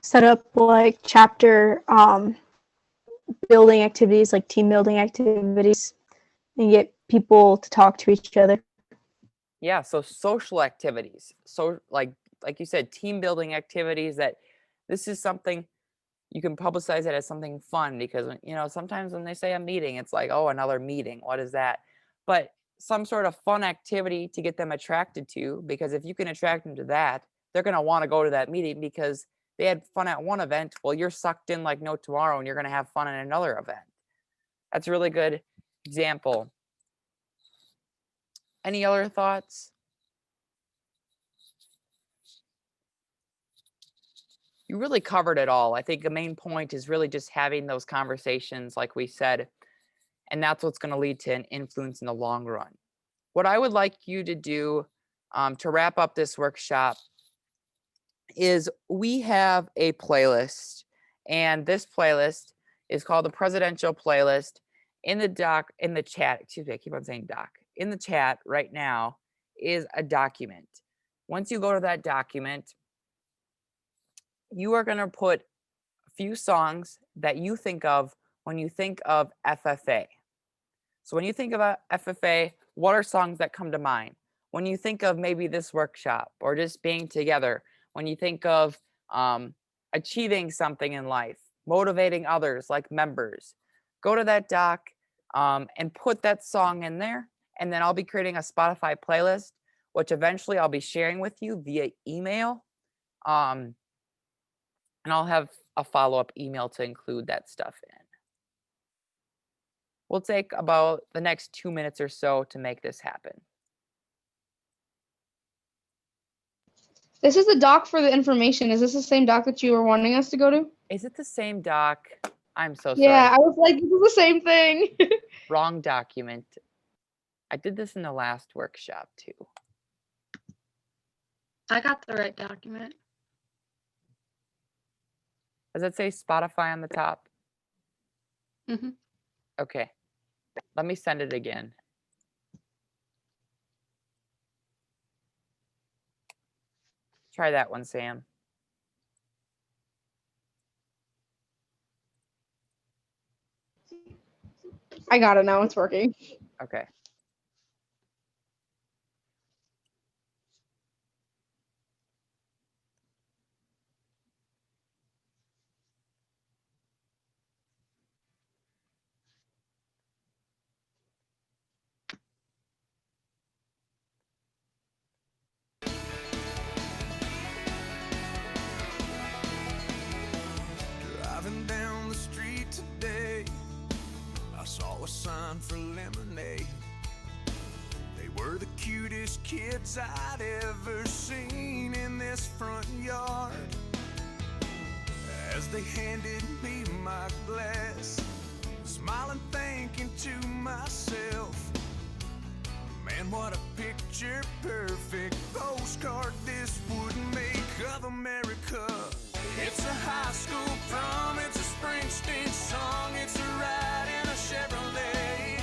Set up like chapter building activities, like team building activities, and get people to talk to each other. Yeah, so social activities. So like you said, team building activities, that this is something you can publicize it as something fun, because sometimes when they say a meeting, it's like, oh, another meeting. What is that? But some sort of fun activity to get them attracted to, because if you can attract them to that, they're going to want to go to that meeting because they had fun at one event. Well, you're sucked in like no tomorrow and you're going to have fun at another event. That's a really good example. Any other thoughts? You really covered it all. I think the main point is really just having those conversations, like we said, and that's what's going to lead to an influence in the long run. What I would like you to do to wrap up this workshop is we have a playlist, and this playlist is called the Presidential Playlist. In the chat, excuse me, I keep on saying doc. In the chat right now is a document. Once you go to that document, you are going to put a few songs that you think of when you think of FFA. So when you think about FFA, what are songs that come to mind? When you think of maybe this workshop or just being together, when you think of achieving something in life, motivating others like members, go to that doc and put that song in there. And then I'll be creating a Spotify playlist, which eventually I'll be sharing with you via email. And I'll have a follow-up email to include that stuff in. We'll take about the next 2 minutes or so to make this happen. This is the doc for the information. Is this the same doc that you were wanting us to go to? Is it the same doc? I'm so Yeah, sorry. I was like, this is the same thing. Wrong document. I did this in the last workshop too. I got the right document. Does it say Spotify on the top? Mm-hmm. Okay. Let me send it again. Try that one, Sam. I got it now. It's working. Okay. Driving down the street today, I saw a sign for lemonade. They were the cutest kids I'd ever seen in this front yard. As they handed me my glass, smiling, thinking to myself, man, what a picture perfect postcard this would make of America. It's a high school prom, it's a Springsteen song, it's a ride in a Chevrolet.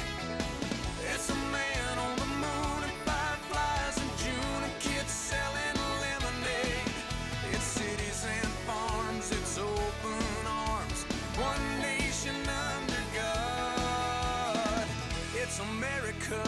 It's a man on the moon and fireflies in June and kids selling lemonade. It's cities and farms, it's open arms, one nation under God. It's America.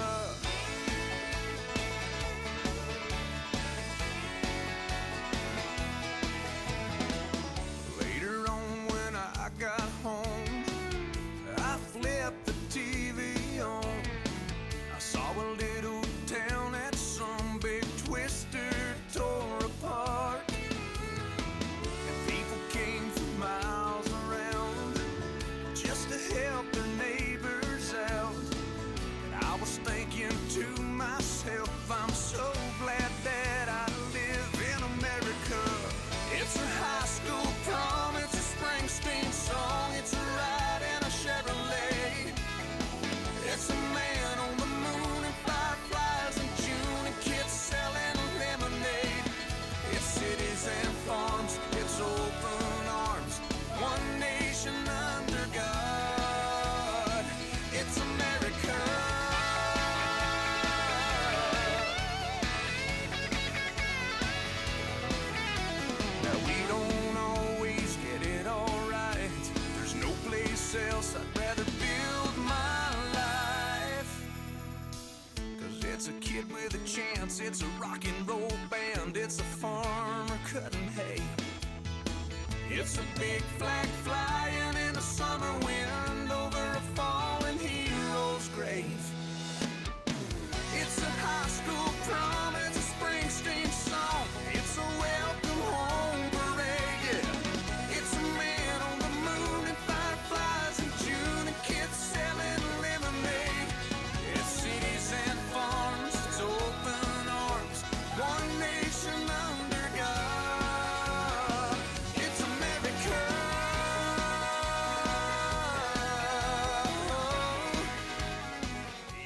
It's a rock and roll band, it's a farmer cutting hay. It's a big flag flying in a summer wind over a fallen hero's grave. It's a high school prom, it's a Springsteen song, it's a welcome home parade. Yeah. It's a man on the moon and fireflies in June and kids selling lemonade. It's cities and farms, it's open arms, one nation under God. It's America.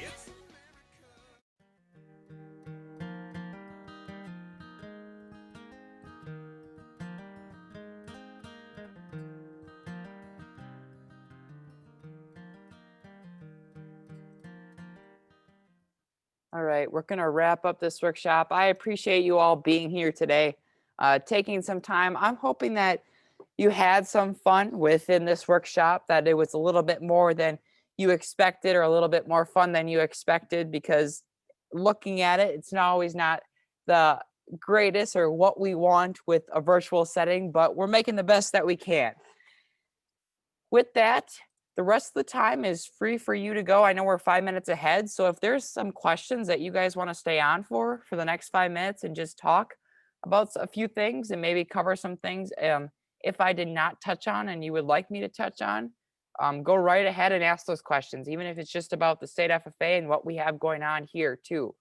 It's America. All right, we're going to wrap up this workshop. I appreciate you all being here today, taking some time. I'm hoping that you had some fun within this workshop, that it was a little bit more than you expected or a little bit more fun than you expected, because looking at it, it's not always not the greatest or what we want with a virtual setting, but we're making the best that we can. With that, the rest of the time is free for you to go. I know we're 5 minutes ahead, so if there's some questions that you guys want to stay on for the next 5 minutes and just talk about a few things and maybe cover some things, if I did not touch on and you would like me to touch on, go right ahead and ask those questions, even if it's just about the state FFA and what we have going on here too.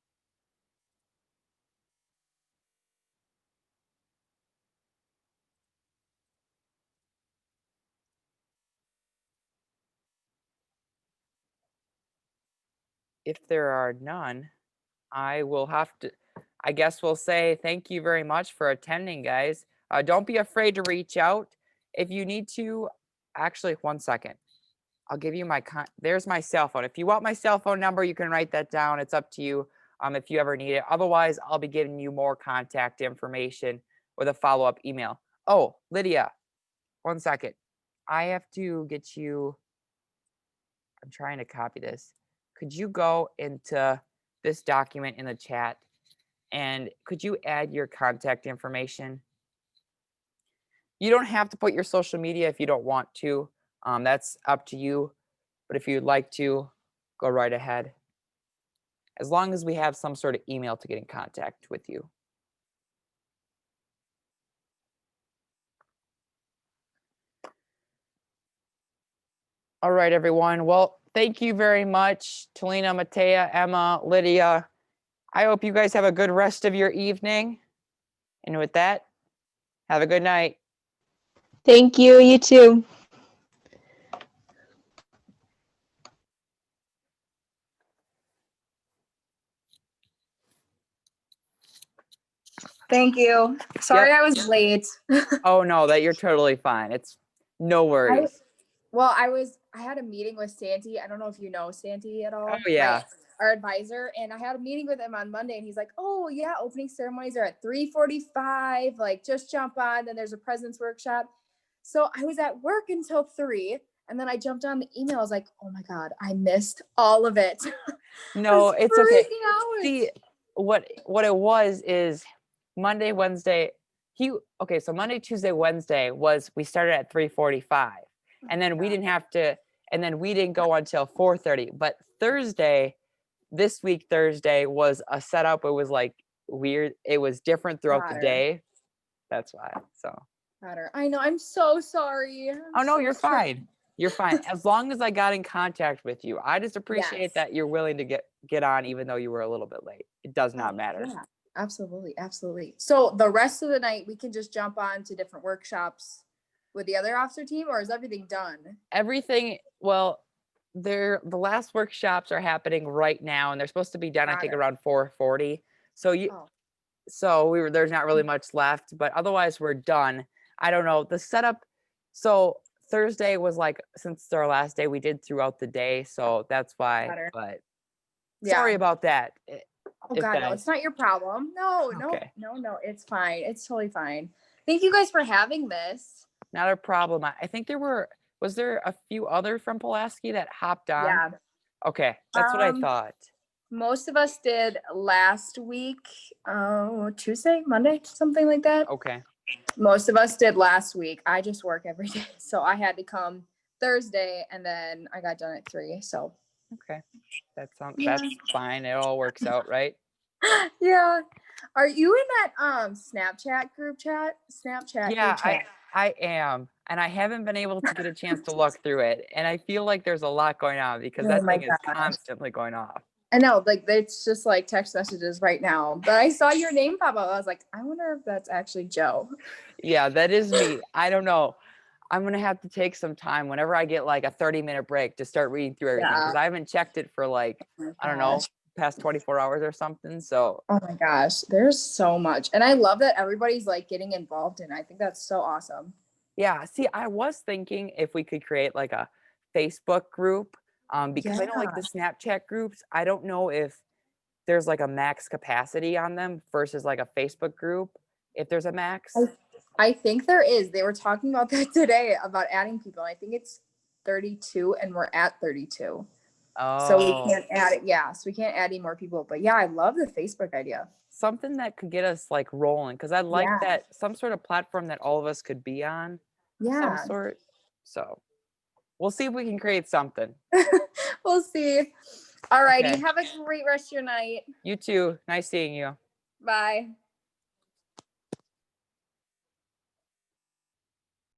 If there are none, I guess we'll say thank you very much for attending, guys. Don't be afraid to reach out if you need to. Actually, 1 second. I'll give you there's my cell phone. If you want my cell phone number, you can write that down. It's up to you if you ever need it. Otherwise, I'll be giving you more contact information with a follow-up email. Oh, Lydia, 1 second. I have to get you. I'm trying to copy this. Could you go into this document in the chat and could you add your contact information? You don't have to put your social media if you don't want to. That's up to you. But if you'd like to, go right ahead. As long as we have some sort of email to get in contact with you. All right, everyone. Well, thank you very much, Talina, Matea, Emma, Lydia. I hope you guys have a good rest of your evening. And with that, have a good night. Thank you. You too. Thank you. Sorry I was late. Oh no, you're totally fine. It's no worries. I had a meeting with Santi. I don't know if you know Santi at all. Oh yeah. Our advisor, and I had a meeting with him on Monday, and he's like, "Oh yeah, opening ceremonies are at 3:45. Like, just jump on. Then there's a president's workshop." So I was at work until 3, and then I jumped on the email. I was like, "Oh my god, I missed all of it." No, it's okay. freaking out. See, what it was is Monday, Wednesday. So Monday, Tuesday, Wednesday we started at 3:45, and then we didn't have to, and then we didn't go until 4:30. But this week Thursday was a setup. It was like weird. It was different throughout the day. That's why. So. I know. I'm so sorry. Oh no, you're fine. You're fine. As long as I got in contact with you. I just appreciate that you're willing to get on even though you were a little bit late. It does not matter. Yeah, absolutely. So the rest of the night we can just jump on to different workshops with the other officer team, or is everything done? Everything, well, the last workshops are happening right now and they're supposed to be done I think around 4:40. So there's not really much left, but otherwise we're done. I don't know. The setup, so Thursday was like, since it's our last day, we did throughout the day. So that's why, but sorry about that. Oh God, no, it's not your problem. No, it's fine. It's totally fine. Thank you guys for having this. Not a problem. I think was there a few other from Pulaski that hopped on? Yeah. Okay, that's what I thought. Most of us did last week, Tuesday, Monday, something like that. Okay. Most of us did last week. I just work every day. So I had to come Thursday and then I got done at 3. So Okay. That's Yeah. fine. It all works out, right? yeah. Are you in that Snapchat group chat? Snapchat Yeah, group chat. I am. And I haven't been able to get a chance to look through it. And I feel like there's a lot going on because Oh that my thing is gosh. constantly going off. I know, like it's just like text messages right now. But I saw your name pop up. I was like, I wonder if that's actually Joe. Yeah, that is me. I don't know. I'm going to have to take some time whenever I get like a 30-minute break to start reading through everything because Yeah. I haven't checked it for like, Oh my I don't know, gosh. past 24 hours or something. So Oh my gosh, there's so much. And I love that everybody's like getting involved in it. I think that's so awesome. yeah, see, I was thinking if we could create like a Facebook group because I know like the Snapchat groups, I don't know if there's like a max capacity on them versus like a Facebook group, if there's a max. I think there is. They were talking about that today about adding people. I think it's 32 and we're at 32. So we Oh, can't add it. Yeah. So we can't add any more people. But yeah, I love the Facebook idea. something that could get us like rolling because I like Yeah. that some sort of platform that all of us could be on of some Yeah. sort. So we'll see if we can create something. We'll see. All righty. Okay. Have a great rest of your night. You too. Nice seeing you. Bye.